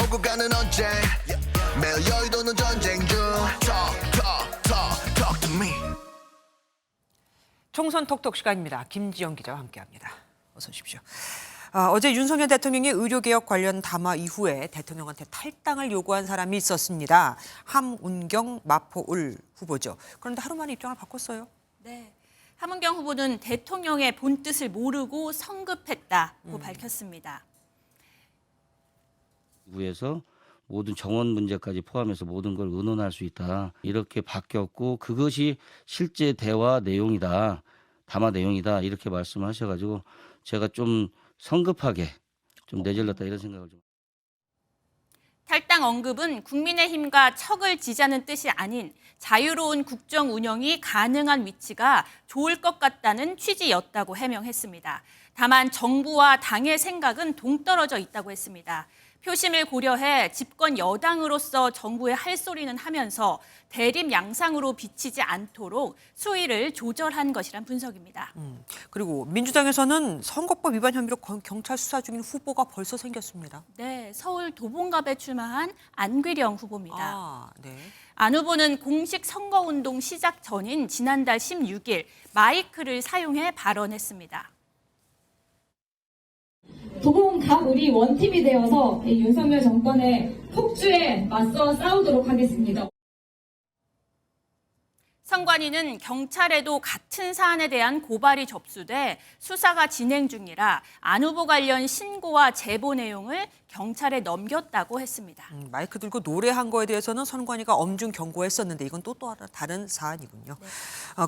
오고 가는 언제 매일 여의도는 전쟁 중 talk to me. 총선 톡톡 시간입니다. 김지영 기자와 함께합니다. 어서 오십시오. 어제 윤석열 대통령이 의료개혁 관련 담화 이후에 대통령한테 탈당을 요구한 사람이 있었습니다. 함운경 마포을 후보죠. 그런데 하루 만에 입장을 바꿨어요. 네. 함운경 후보는 대통령의 본뜻을 모르고 성급했다고 밝혔습니다. 구에서 모든 정원 문제까지 포함해서 모든 걸 의논할 수 있다. 이렇게 바뀌었고 그것이 실제 대화 내용이다. 담화 내용이다. 이렇게 말씀하셔가지고 제가 좀 성급하게 좀 내질렀다 이런 생각을 좀. 탈당 언급은 국민의힘과 척을 지자는 뜻이 아닌 자유로운 국정 운영이 가능한 위치가 좋을 것 같다는 취지였다고 해명했습니다. 다만 정부와 당의 생각은 동떨어져 있다고 했습니다. 표심을 고려해 집권 여당으로서 정부에 할 소리는 하면서 대립 양상으로 비치지 않도록 수위를 조절한 것이란 분석입니다. 그리고 민주당에서는 선거법 위반 혐의로 경찰 수사 중인 후보가 벌써 생겼습니다. 네, 서울 도봉갑에 출마한 안귀령 후보입니다. 네. 안 후보는 공식 선거운동 시작 전인 지난달 16일 마이크를 사용해 발언했습니다. 도봉갑 우리 원팀이 되어서 이 윤석열 정권의 폭주에 맞서 싸우도록 하겠습니다. 선관위는 경찰에도 같은 사안에 대한 고발이 접수돼 수사가 진행 중이라 안 후보 관련 신고와 제보 내용을 경찰에 넘겼다고 했습니다. 마이크 들고 노래한 거에 대해서는 선관위가 엄중 경고했었는데 이건 또 다른 사안이군요. 네.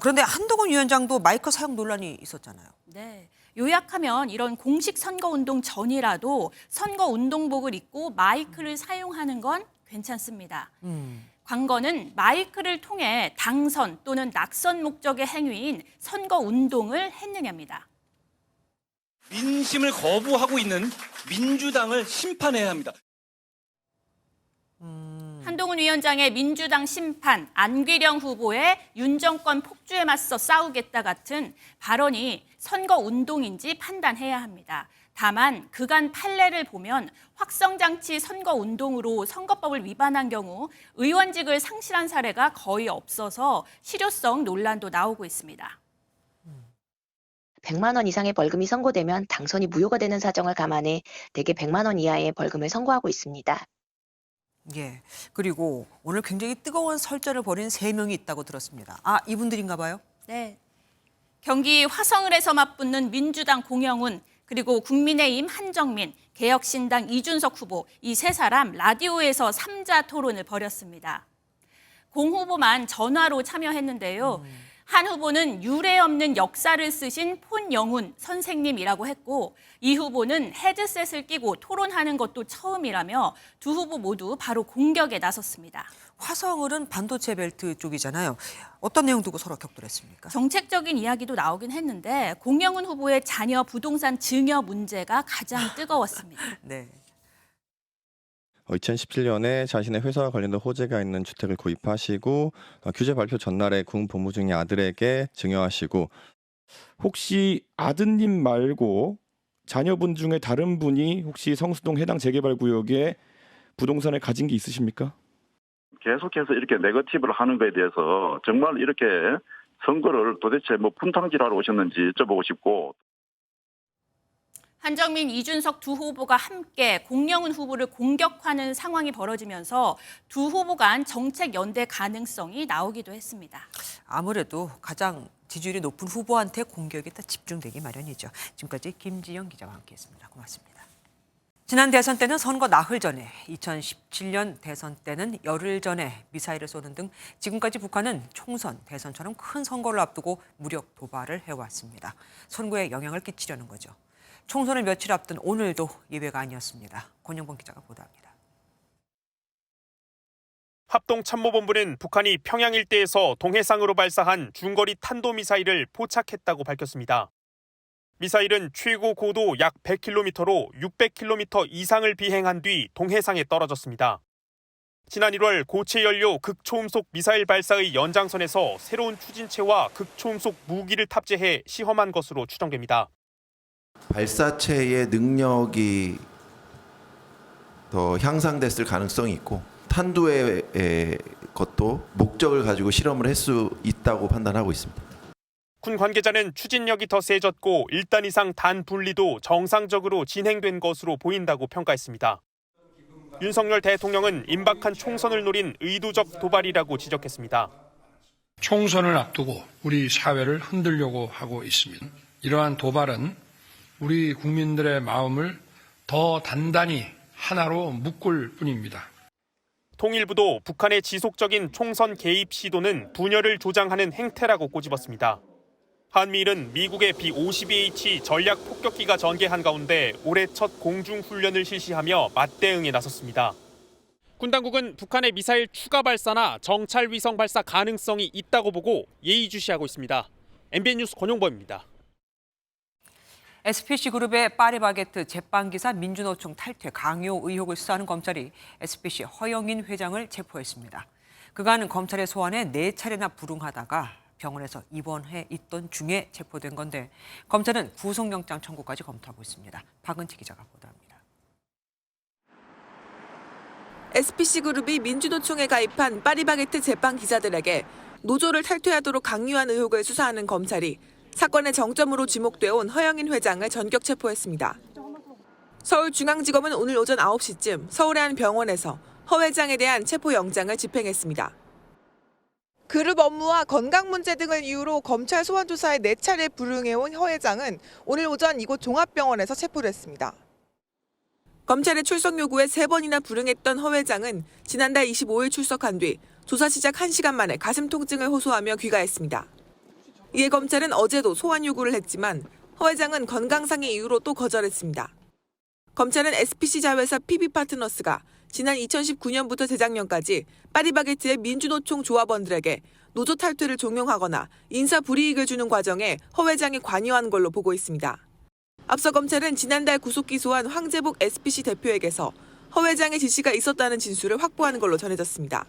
그런데 한동훈 위원장도 마이크 사용 논란이 있었잖아요. 네. 요약하면 이런 공식 선거운동 전이라도 선거운동복을 입고 마이크를 사용하는 건 괜찮습니다. 관건은 마이크를 통해 당선 또는 낙선 목적의 행위인 선거운동을 했느냐입니다. 민심을 거부하고 있는 민주당을 심판해야 합니다. 한동훈 위원장의 민주당 심판, 안귀령 후보의 윤 정권 폭주에 맞서 싸우겠다 같은 발언이 선거운동인지 판단해야 합니다. 다만 그간 판례를 보면 확성장치 선거운동으로 선거법을 위반한 경우 의원직을 상실한 사례가 거의 없어서 실효성 논란도 나오고 있습니다. 100만 원 이상의 벌금이 선고되면 당선이 무효가 되는 사정을 감안해 대개 100만 원 이하의 벌금을 선고하고 있습니다. 예. 그리고 오늘 굉장히 뜨거운 설전을 벌인 3명이 있다고 들었습니다. 이분들인가 봐요? 네. 경기 화성을에서 맞붙는 민주당 공영훈, 그리고 국민의힘 한정민, 개혁신당 이준석 후보, 이 세 사람 라디오에서 3자 토론을 벌였습니다. 공 후보만 전화로 참여했는데요. 한 후보는 유례 없는 역사를 쓰신 폰영훈 선생님이라고 했고 이 후보는 헤드셋을 끼고 토론하는 것도 처음이라며 두 후보 모두 바로 공격에 나섰습니다. 화성을은 반도체 벨트 쪽이잖아요. 어떤 내용 두고 서로 격돌했습니까? 정책적인 이야기도 나오긴 했는데 공영훈 후보의 자녀 부동산 증여 문제가 가장 뜨거웠습니다. 네. 2017년에 자신의 회사와 관련된 호재가 있는 주택을 구입하시고 규제 발표 전날에 군 복무 중인 아들에게 증여하시고 혹시 아드님 말고 자녀분 중에 다른 분이 혹시 성수동 해당 재개발 구역에 부동산을 가진 게 있으십니까? 계속해서 이렇게 네거티브를 하는 거에 대해서 정말 이렇게 선거를 도대체 분탕질하러 오셨는지 여쭤보고 싶고. 한정민, 이준석 두 후보가 함께 공영훈 후보를 공격하는 상황이 벌어지면서 두 후보 간 정책 연대 가능성이 나오기도 했습니다. 아무래도 가장 지지율이 높은 후보한테 공격이 다 집중되기 마련이죠. 지금까지 김지영 기자와 함께했습니다. 고맙습니다. 지난 대선 때는 선거 나흘 전에, 2017년 대선 때는 열흘 전에 미사일을 쏘는 등 지금까지 북한은 총선, 대선처럼 큰 선거를 앞두고 무력 도발을 해왔습니다. 선거에 영향을 끼치려는 거죠. 총선을 며칠 앞둔 오늘도 예외가 아니었습니다. 권영범 기자가 보도합니다. 합동참모본부는 북한이 평양 일대에서 동해상으로 발사한 중거리 탄도미사일을 포착했다고 밝혔습니다. 미사일은 최고 고도 약 100km로 600km 이상을 비행한 뒤 동해상에 떨어졌습니다. 지난 1월 고체 연료 극초음속 미사일 발사의 연장선에서 새로운 추진체와 극초음속 무기를 탑재해 시험한 것으로 추정됩니다. 발사체의 능력이 더 향상됐을 가능성이 있고 탄두의 것도 목적을 가지고 실험을 할 수 있다고 판단하고 있습니다. 군 관계자는 추진력이 더 세졌고 1단 이상 단 분리도 정상적으로 진행된 것으로 보인다고 평가했습니다. 윤석열 대통령은 임박한 총선을 노린 의도적 도발이라고 지적했습니다. 총선을 앞두고 우리 사회를 흔들려고 하고 있습니다. 이러한 도발은 우리 국민들의 마음을 더 단단히 하나로 묶을 뿐입니다. 통일부도 북한의 지속적인 총선 개입 시도는 분열을 조장하는 행태라고 꼬집었습니다. 한미일은 미국의 B-52H 전략 폭격기가 전개한 가운데 올해 첫 공중훈련을 실시하며 맞대응에 나섰습니다. 군 당국은 북한의 미사일 추가 발사나 정찰 위성 발사 가능성이 있다고 보고 예의주시하고 있습니다. MBN 뉴스 권용범입니다. SPC그룹의 파리바게트 제빵기사 민주노총 탈퇴 강요 의혹을 수사하는 검찰이 SPC 허영인 회장을 체포했습니다. 그간 검찰의 소환에 4차례나 불응하다가 병원에서 입원해 있던 중에 체포된 건데 검찰은 구속영장 청구까지 검토하고 있습니다. 박은채 기자가 보도합니다. SPC그룹이 민주노총에 가입한 파리바게트 제빵 기자들에게 노조를 탈퇴하도록 강요한 의혹을 수사하는 검찰이 사건의 정점으로 지목되어 온 허영인 회장을 전격 체포했습니다. 서울중앙지검은 오늘 오전 9시쯤 서울의 한 병원에서 허 회장에 대한 체포영장을 집행했습니다. 그룹 업무와 건강 문제 등을 이유로 검찰 소환 조사에 4차례 불응해온 허 회장은 오늘 오전 이곳 종합병원에서 체포됐습니다. 검찰의 출석 요구에 3번이나 불응했던 허 회장은 지난달 25일 출석한 뒤 조사 시작 1시간 만에 가슴 통증을 호소하며 귀가했습니다. 이에 검찰은 어제도 소환 요구를 했지만 허 회장은 건강상의 이유로 또 거절했습니다. 검찰은 SPC 자회사 PB파트너스가 지난 2019년부터 재작년까지 파리바게트의 민주노총 조합원들에게 노조 탈퇴를 종용하거나 인사 불이익을 주는 과정에 허 회장이 관여한 걸로 보고 있습니다. 앞서 검찰은 지난달 구속 기소한 황재복 SPC 대표에게서 허 회장의 지시가 있었다는 진술을 확보하는 걸로 전해졌습니다.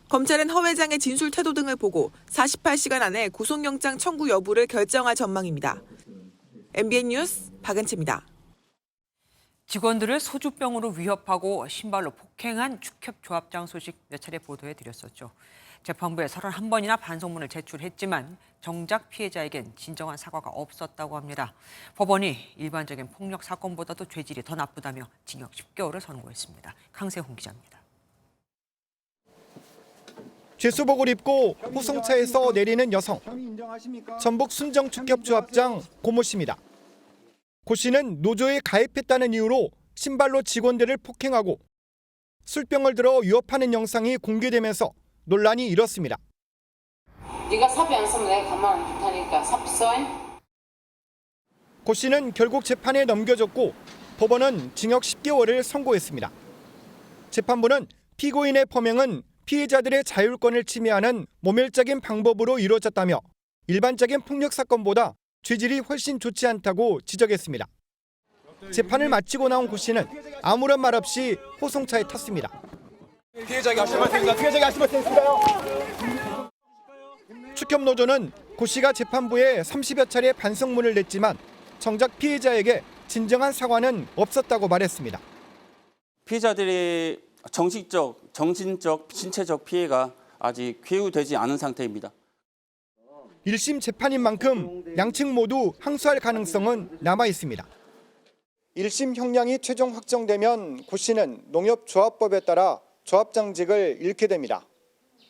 검찰은 허 회장의 진술 태도 등을 보고 48시간 안에 구속영장 청구 여부를 결정할 전망입니다. MBN 뉴스 박은채입니다. 직원들을 소주병으로 위협하고 신발로 폭행한 축협조합장 소식 몇 차례 보도해드렸었죠. 재판부에 31번이나 반성문을 제출했지만 정작 피해자에겐 진정한 사과가 없었다고 합니다. 법원이 일반적인 폭력 사건보다도 죄질이 더 나쁘다며 징역 10개월을 선고했습니다. 강세홍 기자입니다. 죄수복을 입고 호송차에서 내리는 여성. 전북 순정축협조합장 고모 씨입니다. 고 씨는 노조에 가입했다는 이유로 신발로 직원들을 폭행하고 술병을 들어 위협하는 영상이 공개되면서 논란이 일었습니다. 네가 사비 안 쓰면 내가 가만 안 둘 테니까 사비 써. 고 씨는 결국 재판에 넘겨졌고 법원은 징역 10개월을 선고했습니다. 재판부는 피고인의 범행은 피해자들의 자율권을 침해하는 모멸적인 방법으로 이루어졌다며 일반적인 폭력 사건보다 죄질이 훨씬 좋지 않다고 지적했습니다. 재판을 마치고 나온 고 씨는 아무런 말 없이 호송차에 탔습니다. 피해자가 하실 말씀인가? 피해자가 하실 말씀인가요? 축협노조는 고 씨가 재판부에 30여 차례 반성문을 냈지만 정작 피해자에게 진정한 사과는 없었다고 말했습니다. 피해자들의 정신적, 신체적 피해가 아직 쾌유되지 않은 상태입니다. 1심 재판인 만큼 양측 모두 항소할 가능성은 남아 있습니다. 1심 형량이 최종 확정되면 고 씨는 농협조합법에 따라 조합장직을 잃게 됩니다.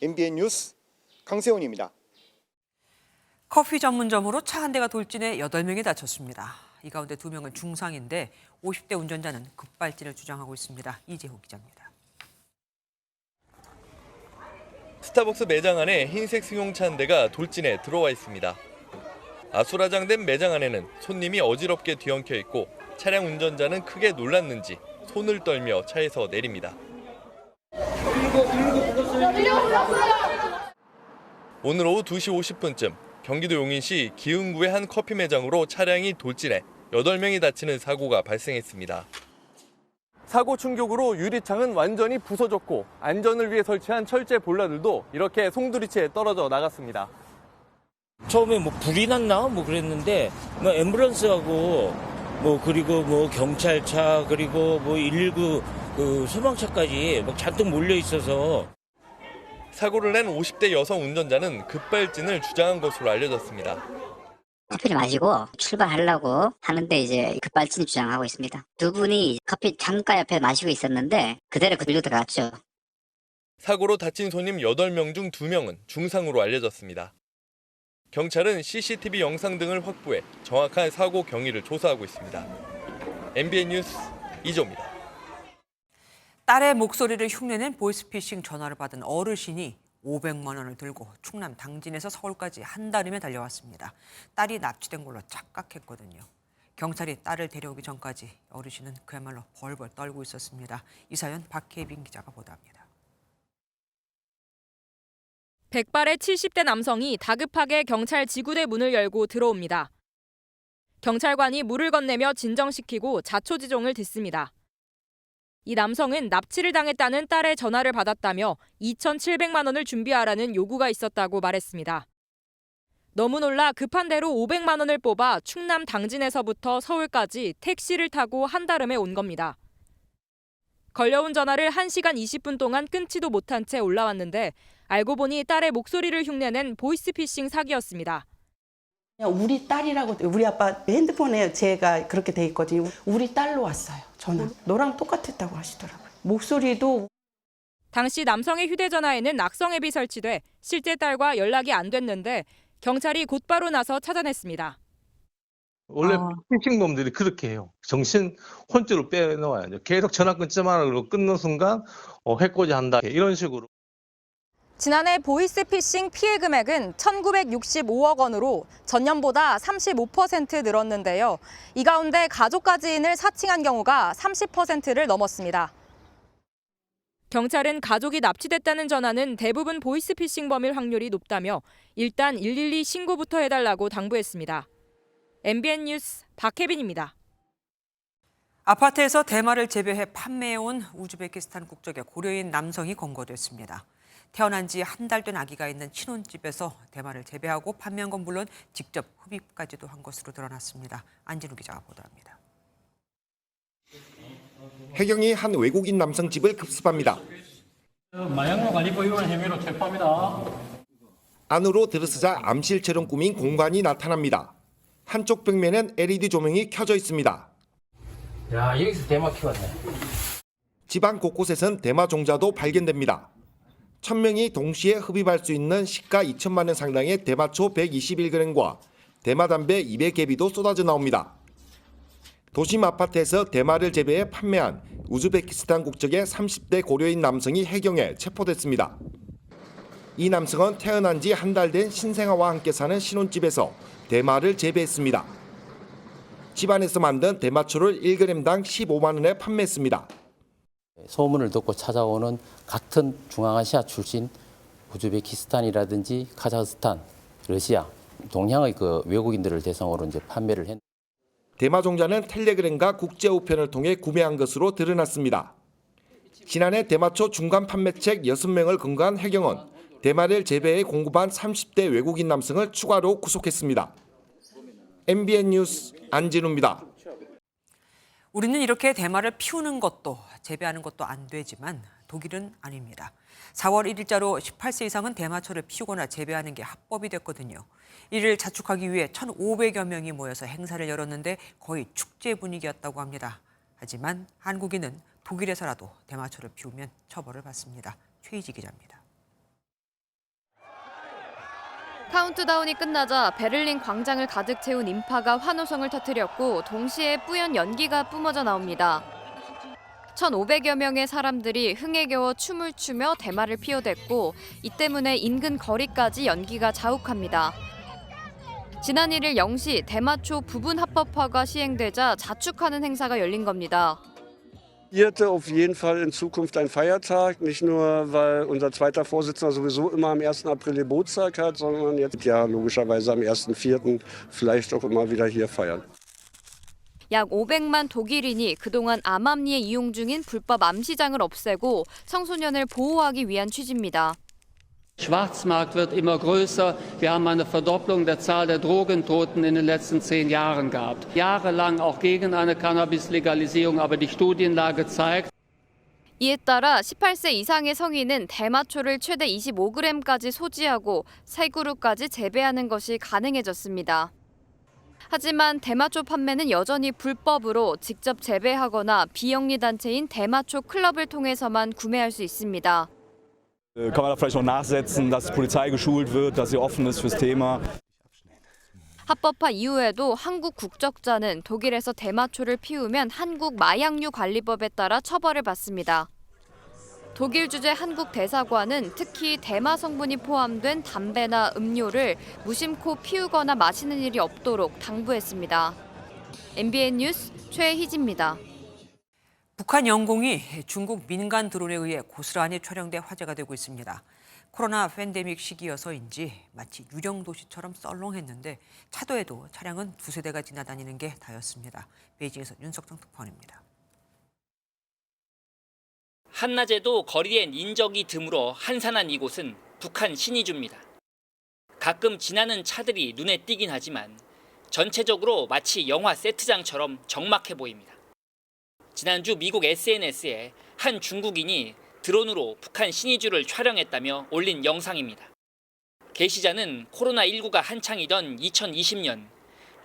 MBN 뉴스 강세훈입니다. 커피 전문점으로 차 한 대가 돌진해 8명이 다쳤습니다. 이 가운데 2명은 중상인데 50대 운전자는 급발진을 주장하고 있습니다. 이재호 기자입니다. 스타벅스 매장 안에 흰색 승용차 한 대가 돌진해 들어와 있습니다. 아수라장된 매장 안에는 손님이 어지럽게 뒤엉켜 있고 차량 운전자는 크게 놀랐는지 손을 떨며 차에서 내립니다. 오늘 오후 2시 50분쯤 경기도 용인시 기흥구의 한 커피 매장으로 차량이 돌진해 8명이 다치는 사고가 발생했습니다. 사고 충격으로 유리창은 완전히 부서졌고 안전을 위해 설치한 철제 볼라들도 이렇게 송두리째 떨어져 나갔습니다. 처음에 불이 났나 그랬는데 앰뷸런스하고 그리고 경찰차 그리고 119 소방차까지 잔뜩 몰려 있어서 사고를 낸 50대 여성 운전자는 급발진을 주장한 것으로 알려졌습니다. 커피를 마시고 출발하려고 하는데 이제 급발진 주장하고 있습니다. 두 분이 커피 창가 옆에 마시고 있었는데 그대로 밀려 들어갔죠. 사고로 다친 손님 8명 중 2명은 중상으로 알려졌습니다. 경찰은 CCTV 영상 등을 확보해 정확한 사고 경위를 조사하고 있습니다. MBN 뉴스 이조입니다. 딸의 목소리를 흉내낸 보이스피싱 전화를 받은 어르신이 500만 원을 들고 충남 당진에서 서울까지 한 달이면 달려왔습니다. 딸이 납치된 걸로 착각했거든요. 경찰이 딸을 데려오기 전까지 어르신은 그야말로 벌벌 떨고 있었습니다. 이 사연 박혜빈 기자가 보도합니다. 백발의 70대 남성이 다급하게 경찰 지구대 문을 열고 들어옵니다. 경찰관이 물을 건네며 진정시키고 자초지종을 듣습니다. 이 남성은 납치를 당했다는 딸의 전화를 받았다며 2,700만 원을 준비하라는 요구가 있었다고 말했습니다. 너무 놀라 급한 대로 500만 원을 뽑아 충남 당진에서부터 서울까지 택시를 타고 한달음에 온 겁니다. 걸려온 전화를 1시간 20분 동안 끊지도 못한 채 올라왔는데 알고 보니 딸의 목소리를 흉내낸 보이스피싱 사기였습니다. 우리 딸이라고 우리 아빠 핸드폰에 제가 그렇게 돼 있거든요. 우리 딸로 왔어요. 전화. 너랑 똑같았다고 하시더라고요. 목소리도. 당시 남성의 휴대전화에는 악성 앱이 설치돼 실제 딸과 연락이 안 됐는데 경찰이 곧바로 나서 찾아냈습니다. 원래 피싱범들이 그렇게 해요. 정신 혼쭐을 빼놓아야죠. 계속 전화 끊지 마라 그러고 끊는 순간 해코지 한다. 이런 식으로. 지난해 보이스피싱 피해 금액은 1,965억 원으로 전년보다 35% 늘었는데요. 이 가운데 가족과 지인을 사칭한 경우가 30%를 넘었습니다. 경찰은 가족이 납치됐다는 전화는 대부분 보이스피싱범일 확률이 높다며 일단 112 신고부터 해달라고 당부했습니다. MBN 뉴스 박혜빈입니다. 아파트에서 대마를 재배해 판매해온 우즈베키스탄 국적의 고려인 남성이 검거됐습니다. 태어난 지 한 달 된 아기가 있는 신혼집에서 대마를 재배하고 판매한 건 물론 직접 흡입까지도 한 것으로 드러났습니다. 안진우 기자가 보도합니다. 해경이 한 외국인 남성 집을 급습합니다. 마약류 관리법 위반 혐의로 체포합니다. 안으로 들어서자 암실처럼 꾸민 공간이 나타납니다. 한쪽 벽면엔 LED 조명이 켜져 있습니다. 야, 여기서 대마 키웠네. 집안 곳곳에선 대마 종자도 발견됩니다. 1,000명이 동시에 흡입할 수 있는 시가 2천만 원 상당의 대마초 121g과 대마담배 200개비도 쏟아져 나옵니다. 도심 아파트에서 대마를 재배해 판매한 우즈베키스탄 국적의 30대 고려인 남성이 해경에 체포됐습니다. 이 남성은 태어난 지 한 달 된 신생아와 함께 사는 신혼집에서 대마를 재배했습니다. 집안에서 만든 대마초를 1g당 15만 원에 판매했습니다. 소문을 듣고 찾아오는 같은 중앙아시아 출신 우즈베키스탄이라든지 카자흐스탄, 러시아, 동양의 그 외국인들을 대상으로 이제 판매를 했. 대마 종자는 텔레그램과 국제 우편을 통해 구매한 것으로 드러났습니다. 지난해 대마초 중간 판매책 6명을 검거한 해경은 대마를 재배해 공급한 30대 외국인 남성을 추가로 구속했습니다. MBN 뉴스 안진우입니다. 우리는 이렇게 대마를 피우는 것도 재배하는 것도 안 되지만 독일은 아닙니다. 4월 1일자로 18세 이상은 대마초를 피우거나 재배하는 게 합법이 됐거든요. 이를 자축하기 위해 1,500여 명이 모여서 행사를 열었는데 거의 축제 분위기였다고 합니다. 하지만 한국인은 독일에서라도 대마초를 피우면 처벌을 받습니다. 최희지 기자입니다. 카운트다운이 끝나자 베를린 광장을 가득 채운 인파가 환호성을 터뜨렸고 동시에 뿌연 연기가 뿜어져 나옵니다. 1,500여 명의 사람들이 흥에 겨워 춤을 추며 대마를 피워댔고 이 때문에 인근 거리까지 연기가 자욱합니다. 지난 1일 0시 대마초 부분 합법화가 시행되자 자축하는 행사가 열린 겁니다. Auf jeden Fall in Zukunft ein Feiertag, nicht nur, weil unser zweiter Vorsitzender sowieso immer am 1. April Geburtstag hat, sondern jetzt ja logischerweise am 1.4. vielleicht auch immer wieder hier feiern. 약 500만 독일인이 그동안 암암리에 이용 중인 불법 암시장을 없애고 청소년을 보호하기 위한 취지입니다. Schwarzmarkt wird immer größer. Wir haben eine Verdopplung der Zahl der Drogentoten in den letzten 10 Jahren gehabt. Jahrelang auch gegen eine Cannabis-Legalisierung, aber die Studienlage zeigt. 이에 따라 18세 이상의 성인은 대마초를 최대 25g까지 소지하고 세 그루까지 재배하는 것이 가능해졌습니다. 하지만 대마초 판매는 여전히 불법으로 직접 재배하거나 비영리 단체인 대마초 클럽을 통해서만 구매할 수 있습니다. Kann man da vielleicht noch nachsetzen, dass die Polizei geschult wird, dass sie offen ist fürs Thema. 합법화 이후에도 한국 국적자는 독일에서 대마초를 피우면 한국 마약류 관리법에 따라 처벌을 받습니다. 독일 주재 한국 대사관은 특히 대마 성분이 포함된 담배나 음료를 무심코 피우거나 마시는 일이 없도록 당부했습니다. MBN 뉴스 최희진입니다. 북한 영공이 중국 민간 드론에 의해 고스란히 촬영돼 화제가 되고 있습니다. 코로나 팬데믹 시기여서인지 마치 유령 도시처럼 썰렁했는데 차도에도 차량은 두세 대가 지나다니는 게 다였습니다. 베이징에서 윤석정 특파원입니다. 한낮에도 거리엔 인적이 드물어 한산한 이곳은 북한 신의주입니다. 가끔 지나는 차들이 눈에 띄긴 하지만 전체적으로 마치 영화 세트장처럼 적막해 보입니다. 지난주 미국 SNS에 한 중국인이 드론으로 북한 신의주를 촬영했다며 올린 영상입니다. 게시자는 코로나19가 한창이던 2020년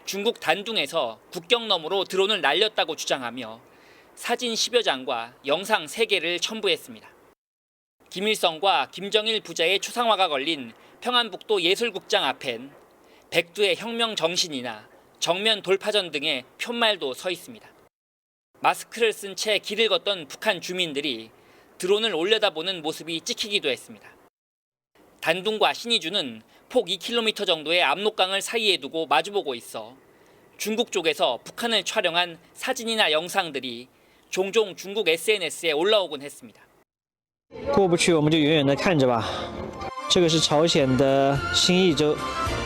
중국 단둥에서 국경 너머로 드론을 날렸다고 주장하며 사진 10여 장과 영상 3개를 첨부했습니다. 김일성과 김정일 부자의 초상화가 걸린 평안북도 예술국장 앞엔 백두의 혁명 정신이나 정면 돌파전 등의 푯말도 서 있습니다. 마스크를 쓴 채 길을 걷던 북한 주민들이 드론을 올려다보는 모습이 찍히기도 했습니다. 단둥과 신의주는 폭 2km 정도의 압록강을 사이에 두고 마주보고 있어 중국 쪽에서 북한을 촬영한 사진이나 영상들이 종종 중국 SNS에 올라오곤 했습니다. 过不去我们就远远地看着吧。这个是朝鲜的新义州，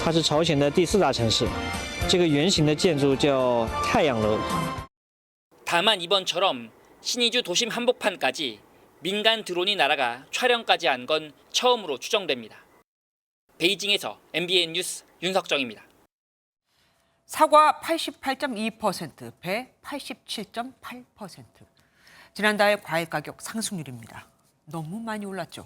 它是朝鲜的第4大城市。这个圆形的建筑叫太阳楼。 다만 이번처럼 신의주 도심 한복판까지 민간 드론이 날아가 촬영까지 한 건 처음으로 추정됩니다. 베이징에서 MBN 뉴스 윤석정입니다. 사과 88.2%, 배 87.8%. 지난달 과일 가격 상승률입니다. 너무 많이 올랐죠.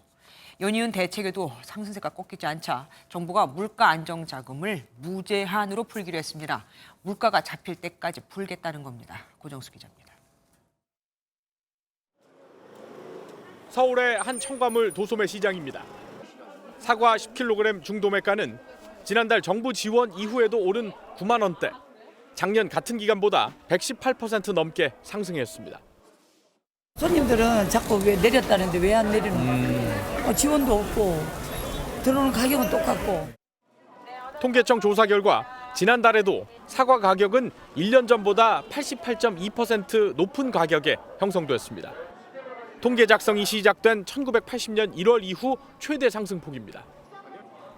연이은 대책에도 상승세가 꺾이지 않자 정부가 물가 안정 자금을 무제한으로 풀기로 했습니다. 물가가 잡힐 때까지 풀겠다는 겁니다. 고정수 기자입니다. 서울의 한 첨가물 도소매 시장입니다. 사과 10kg 중도매가는 지난달 정부 지원 이후에도 오른 9만 원대. 작년 같은 기간보다 118% 넘게 상승했습니다. 손님들은 자꾸 왜 내렸다는데 왜 안 내리는 지원도 없고 들어오는 가격은 똑같고. 통계청 조사 결과 지난달에도 사과 가격은 1년 전보다 88.2% 높은 가격에 형성됐습니다. 통계 작성이 시작된 1980년 1월 이후 최대 상승폭입니다.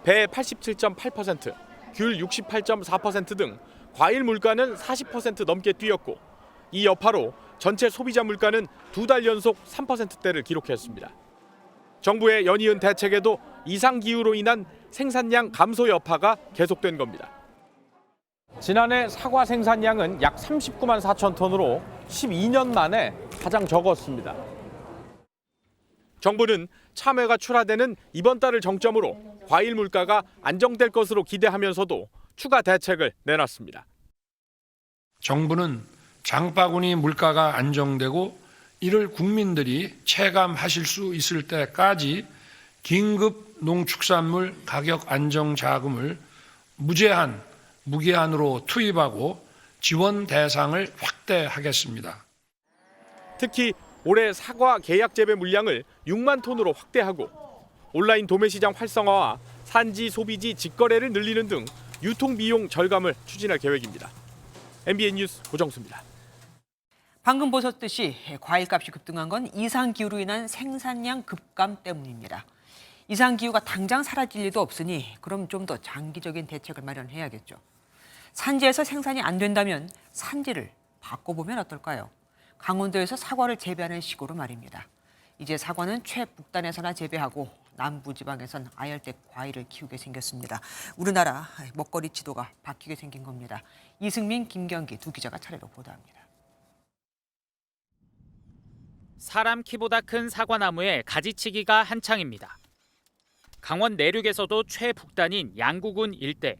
배 87.8%, 귤 68.4% 등 과일 물가는 40% 넘게 뛰었고 이 여파로 전체 소비자 물가는 2달 연속 3%대를 기록했습니다. 정부의 연이은 대책에도 이상기후로 인한 생산량 감소 여파가 계속된 겁니다. 지난해 사과 생산량은 약 39만 4천 톤으로 12년 만에 가장 적었습니다. 정부는 참외가 출하되는 이번 달을 정점으로 과일 물가가 안정될 것으로 기대하면서도 추가 대책을 내놨습니다. 정부는 장바구니 물가가 안정되고 이를 국민들이 체감하실 수 있을 때까지 긴급 농축산물 가격 안정 자금을 무제한으로 투입하고 지원 대상을 확대하겠습니다. 특히 올해 사과 계약 재배 물량을 6만 톤으로 확대하고 온라인 도매시장 활성화와 산지 소비지 직거래를 늘리는 등 유통비용 절감을 추진할 계획입니다. MBN 뉴스 고정수입니다. 방금 보셨듯이 과일값이 급등한 건 이상기후로 인한 생산량 급감 때문입니다. 이상기후가 당장 사라질 리도 없으니 그럼 좀 더 장기적인 대책을 마련해야겠죠. 산지에서 생산이 안 된다면 산지를 바꿔보면 어떨까요? 강원도에서 사과를 재배하는 식으로 말입니다. 이제 사과는 최북단에서나 재배하고 남부지방에선 아열대 과일을 키우게 생겼습니다. 우리나라 먹거리 지도가 바뀌게 생긴 겁니다. 이승민, 김경기 두 기자가 차례로 보도합니다. 사람 키보다 큰 사과나무에 가지치기가 한창입니다. 강원 내륙에서도 최북단인 양구군 일대.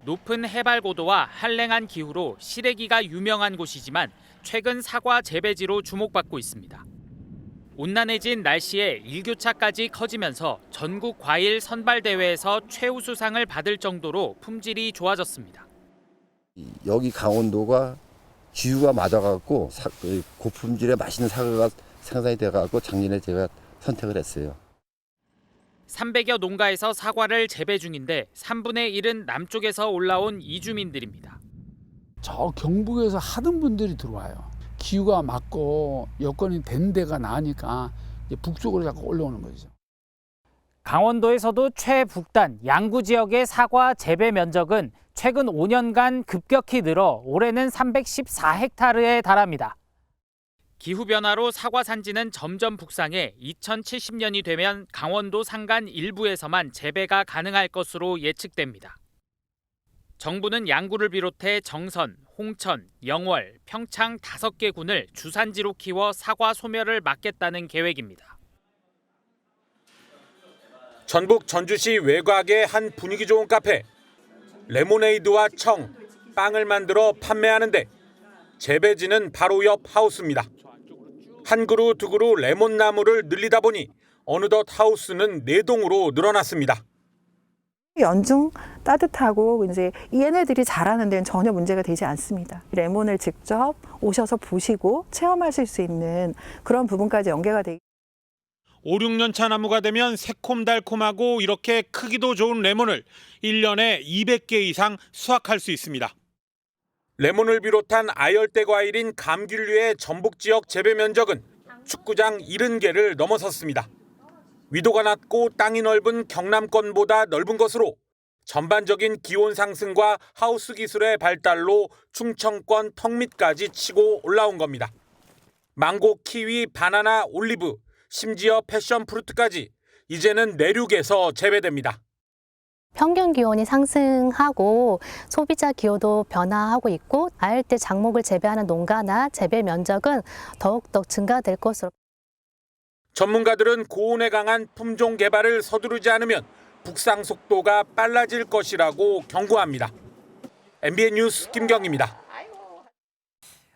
높은 해발 고도와 한랭한 기후로 시래기가 유명한 곳이지만 최근 사과 재배지로 주목받고 있습니다. 온난해진 날씨에 일교차까지 커지면서 전국 과일 선발 대회에서 최우수상을 받을 정도로 품질이 좋아졌습니다. 여기 강원도가 기후가 맞아갖고 고품질의 맛있는 사과가 생산이 돼갖고 작년에 제가 선택을 했어요. 300여 농가에서 사과를 재배 중인데 3분의 1은 남쪽에서 올라온 이주민들입니다. 저 경북에서 하던 분들이 들어와요. 기후가 맞고 여건이 된 데가 나니까 이제 북쪽으로 자꾸 올라오는 거죠. 강원도에서도 최북단 양구 지역의 사과 재배 면적은 최근 5년간 급격히 늘어 올해는 314헥타르에 달합니다. 기후변화로 사과 산지는 점점 북상해 2070년이 되면 강원도 산간 일부에서만 재배가 가능할 것으로 예측됩니다. 정부는 양구를 비롯해 정선, 홍천, 영월, 평창 5개 군을 주산지로 키워 사과 소멸을 막겠다는 계획입니다. 전북 전주시 외곽의 한 분위기 좋은 카페. 레모네이드와 청, 빵을 만들어 판매하는데 재배지는 바로 옆 하우스입니다. 한 그루 두 그루 레몬나무를 늘리다 보니 어느덧 하우스는 4동으로 늘어났습니다. 연중 따뜻하고 이제 얘네들이 자라는 데는 전혀 문제가 되지 않습니다. 레몬을 직접 오셔서 보시고 체험하실 수 있는 그런 부분까지 연계가 되기. 5, 6년 차 나무가 되면 새콤달콤하고 이렇게 크기도 좋은 레몬을 1년에 200개 이상 수확할 수 있습니다. 레몬을 비롯한 아열대 과일인 감귤류의 전북 지역 재배 면적은 축구장 70개를 넘어섰습니다. 위도가 낮고 땅이 넓은 경남권보다 넓은 것으로 전반적인 기온 상승과 하우스 기술의 발달로 충청권 턱밑까지 치고 올라온 겁니다. 망고, 키위, 바나나, 올리브, 심지어 패션 프루트까지 이제는 내륙에서 재배됩니다. 평균 기온이 상승하고 소비자 기호도 변화하고 있고 아열대 작목을 재배하는 농가나 재배 면적은 더욱더 증가될 것으로. 전문가들은 고온에 강한 품종 개발을 서두르지 않으면 북상 속도가 빨라질 것이라고 경고합니다. MBN 뉴스 김경입니다.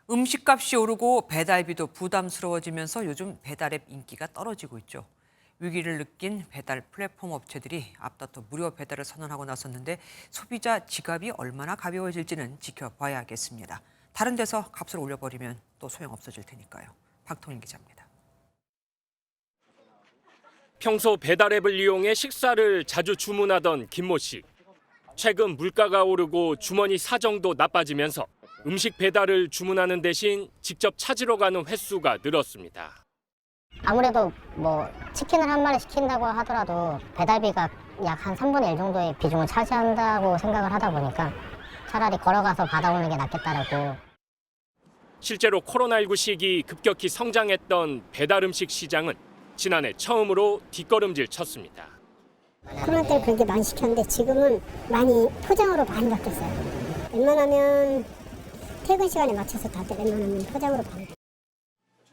음식값이 오르고 배달비도 부담스러워지면서 요즘 배달앱 인기가 떨어지고 있죠. 위기를 느낀 배달 플랫폼 업체들이 앞다퉈 무료 배달을 선언하고 나섰는데 소비자 지갑이 얼마나 가벼워질지는 지켜봐야겠습니다. 다른 데서 값을 올려버리면 또 소용없어질 테니까요. 박통일 기자입니다. 평소 배달앱을 이용해 식사를 자주 주문하던 김모 씨. 최근 물가가 오르고 주머니 사정도 나빠지면서 음식 배달을 주문하는 대신 직접 찾으러 가는 횟수가 늘었습니다. 아무래도 뭐 치킨을 한 마리 시킨다고 하더라도 배달비가 약 한 3분의 1 정도의 비중을 차지한다고 생각을 하다 보니까 차라리 걸어가서 받아오는 게 낫겠다라고. 실제로 코로나19 시기 급격히 성장했던 배달 음식 시장은 지난해 처음으로 뒷걸음질 쳤습니다. 코로나 때 그렇게 많이 시켰는데 지금은 많이 포장으로 많이 바뀌었어요. 웬만하면 퇴근 시간에 맞춰서 다들 웬만하면 포장으로 받는.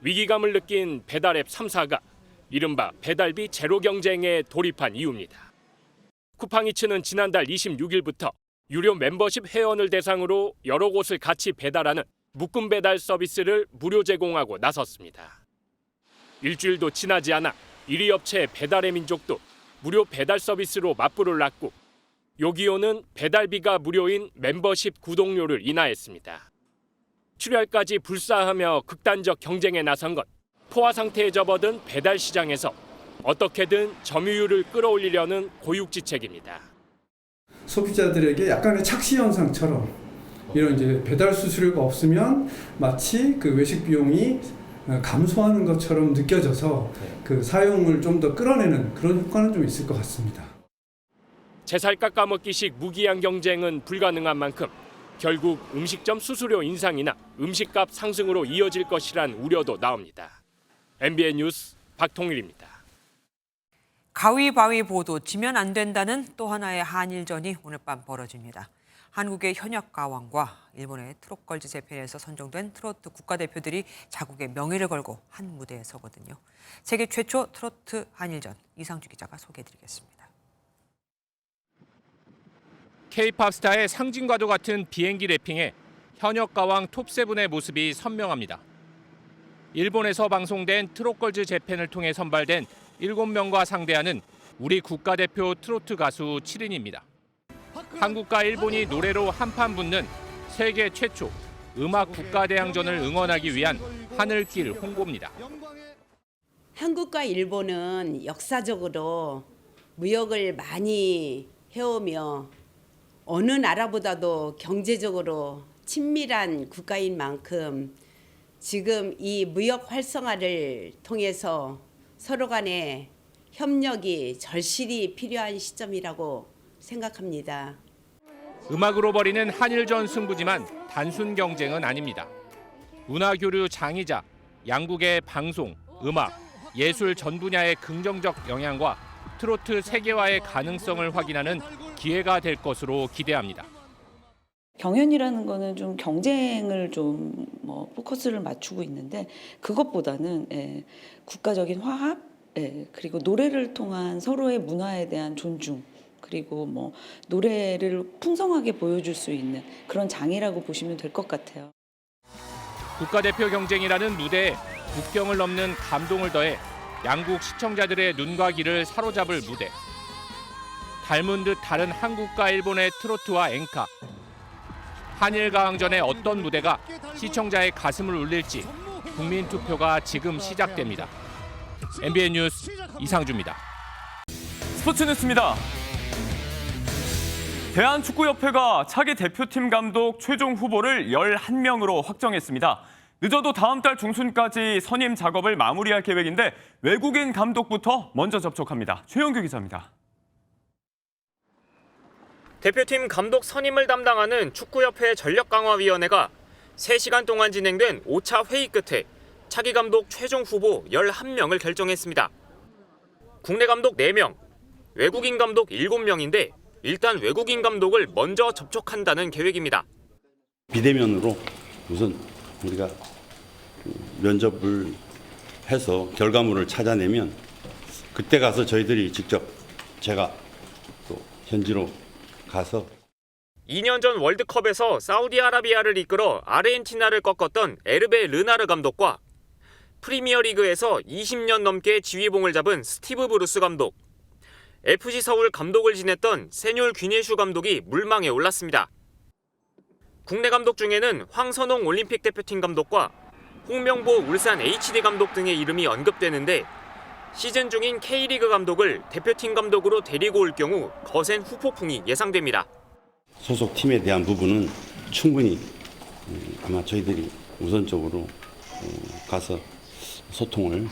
위기감을 느낀 배달앱 3사가 이른바 배달비 제로 경쟁에 돌입한 이유입니다. 쿠팡이츠는 지난달 26일부터 유료 멤버십 회원을 대상으로 여러 곳을 같이 배달하는 묶음 배달 서비스를 무료 제공하고 나섰습니다. 일주일도 지나지 않아 1위 업체 배달의 민족도 무료 배달 서비스로 맞불을 놨고 요기요는 배달비가 무료인 멤버십 구독료를 인하했습니다. 출혈까지 불사하며 극단적 경쟁에 나선 것, 포화 상태에 접어든 배달 시장에서 어떻게든 점유율을 끌어올리려는 고육지책입니다. 소비자들에게 약간의 착시 현상처럼 이런 이제 배달 수수료가 없으면 마치 그 외식 비용이 감소하는 것처럼 느껴져서 그 사용을 좀 더 끌어내는 그런 효과는 좀 있을 것 같습니다. 제살 깎아먹기식 무기한 경쟁은 불가능한 만큼 결국 음식점 수수료 인상이나 음식값 상승으로 이어질 것이란 우려도 나옵니다. MBN 뉴스 박통일입니다. 가위바위보도 지면 안 된다는 또 하나의 한일전이 오늘 밤 벌어집니다. 한국의 현역 가왕과 일본의 트롯걸즈 재팬에서 선정된 트로트 국가대표들이 자국의 명예를 걸고 한 무대에 서거든요. 세계 최초 트로트 한일전 이상주 기자가 소개해드리겠습니다. K-팝 스타의 상징과도 같은 비행기 래핑에 현역 가왕 톱세븐의 모습이 선명합니다. 일본에서 방송된 트롯걸즈 재팬을 통해 선발된 7명과 상대하는 우리 국가대표 트로트 가수 7인입니다. 한국과 일본이 노래로 한판 붙는 세계 최초 음악 국가대항전을 응원하기 위한 하늘길 홍보입니다. 한국과 일본은 역사적으로 무역을 많이 해오며 어느 나라보다도 경제적으로 친밀한 국가인 만큼 지금 이 무역 활성화를 통해서 서로 간의 협력이 절실히 필요한 시점이라고 생각합니다. 음악으로 벌이는 한일전 승부지만 단순 경쟁은 아닙니다. 문화교류 장이자 양국의 방송, 음악, 예술 전 분야의 긍정적 영향과 트로트 세계화의 가능성을 확인하는 기회가 될 것으로 기대합니다. 경연이라는 거는 좀 경쟁을 좀 포커스를 맞추고 있는데 그것보다는 국가적인 화합, 그리고 노래를 통한 서로의 문화에 대한 존중, 그리고 노래를 풍성하게 보여줄 수 있는 그런 장이라고 보시면 될 것 같아요. 국가대표 경쟁이라는 무대에 국경을 넘는 감동을 더해 양국 시청자들의 눈과 귀를 사로잡을 무대. 닮은 듯 다른 한국과 일본의 트로트와 엔카. 한일 가왕전의 어떤 무대가 시청자의 가슴을 울릴지 국민 투표가 지금 시작됩니다. MBN 뉴스 이상주입니다. 스포츠 뉴스입니다. 대한축구협회가 차기 대표팀 감독 최종 후보를 11명으로 확정했습니다. 늦어도 다음 달 중순까지 선임 작업을 마무리할 계획인데 외국인 감독부터 먼저 접촉합니다. 최영규 기자입니다. 대표팀 감독 선임을 담당하는 축구협회 전력강화위원회가 3시간 동안 진행된 5차 회의 끝에 차기 감독 최종 후보 11명을 결정했습니다. 국내 감독 4명, 외국인 감독 7명인데 일단 외국인 감독을 먼저 접촉한다는 계획입니다. 비대면으로 우선 우리가 면접을 해서 결과물을 찾아내면 그때 가서 저희들이 직접 제가 또 현지로 가서 2년 전 월드컵에서 사우디아라비아를 이끌어 아르헨티나를 꺾었던 에르베 르나르 감독과 프리미어리그에서 20년 넘게 지휘봉을 잡은 스티브 브루스 감독, FC 서울 감독을 지냈던 세뇰 귀네슈 감독이 물망에 올랐습니다. 국내 감독 중에는 황선홍 올림픽 대표팀 감독과 홍명보 울산 HD 감독 등의 이름이 언급되는데 시즌 중인 K리그 감독을 대표팀 감독으로 데리고 올 경우 거센 후폭풍이 예상됩니다. 소속 팀에 대한 부분은 충분히 아마 저희들이 우선적으로 가서 소통을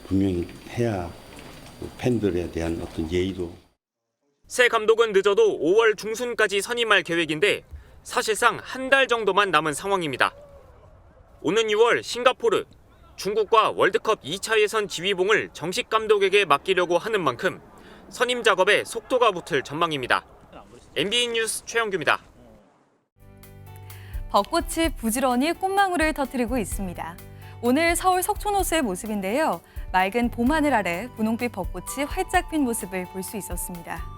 분명히 해야 팬들에 대한 어떤 예의도. 새 감독은 늦어도 5월 중순까지 선임할 계획인데 사실상 한 달 정도만 남은 상황입니다. 오는 6월 싱가포르, 중국과 월드컵 2차 예선 지휘봉을 정식 감독에게 맡기려고 하는 만큼 선임 작업에 속도가 붙을 전망입니다. MBN 뉴스 최영규입니다. 벚꽃이 부지런히 꽃망울을 터뜨리고 있습니다. 오늘 서울 석촌호수의 모습인데요. 맑은 봄하늘 아래 분홍빛 벚꽃이 활짝 핀 모습을 볼 수 있었습니다.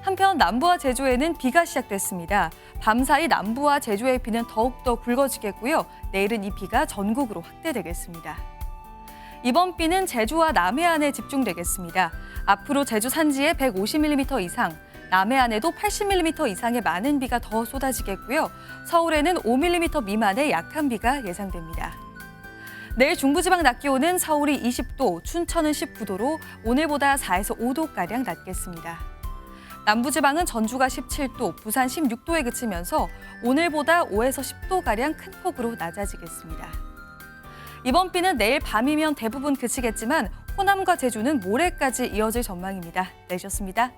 한편 남부와 제주에는 비가 시작됐습니다. 밤사이 남부와 제주의 비는 더욱더 굵어지겠고요. 내일은 이 비가 전국으로 확대되겠습니다. 이번 비는 제주와 남해안에 집중되겠습니다. 앞으로 제주 산지에 150mm 이상, 남해안에도 80mm 이상의 많은 비가 더 쏟아지겠고요. 서울에는 5mm 미만의 약한 비가 예상됩니다. 내일 중부지방 낮 기온은 서울이 20도, 춘천은 19도로 오늘보다 4에서 5도가량 낮겠습니다. 남부지방은 전주가 17도, 부산 16도에 그치면서 오늘보다 5에서 10도가량 큰 폭으로 낮아지겠습니다. 이번 비는 내일 밤이면 대부분 그치겠지만 호남과 제주는 모레까지 이어질 전망입니다. 내주셨습니다.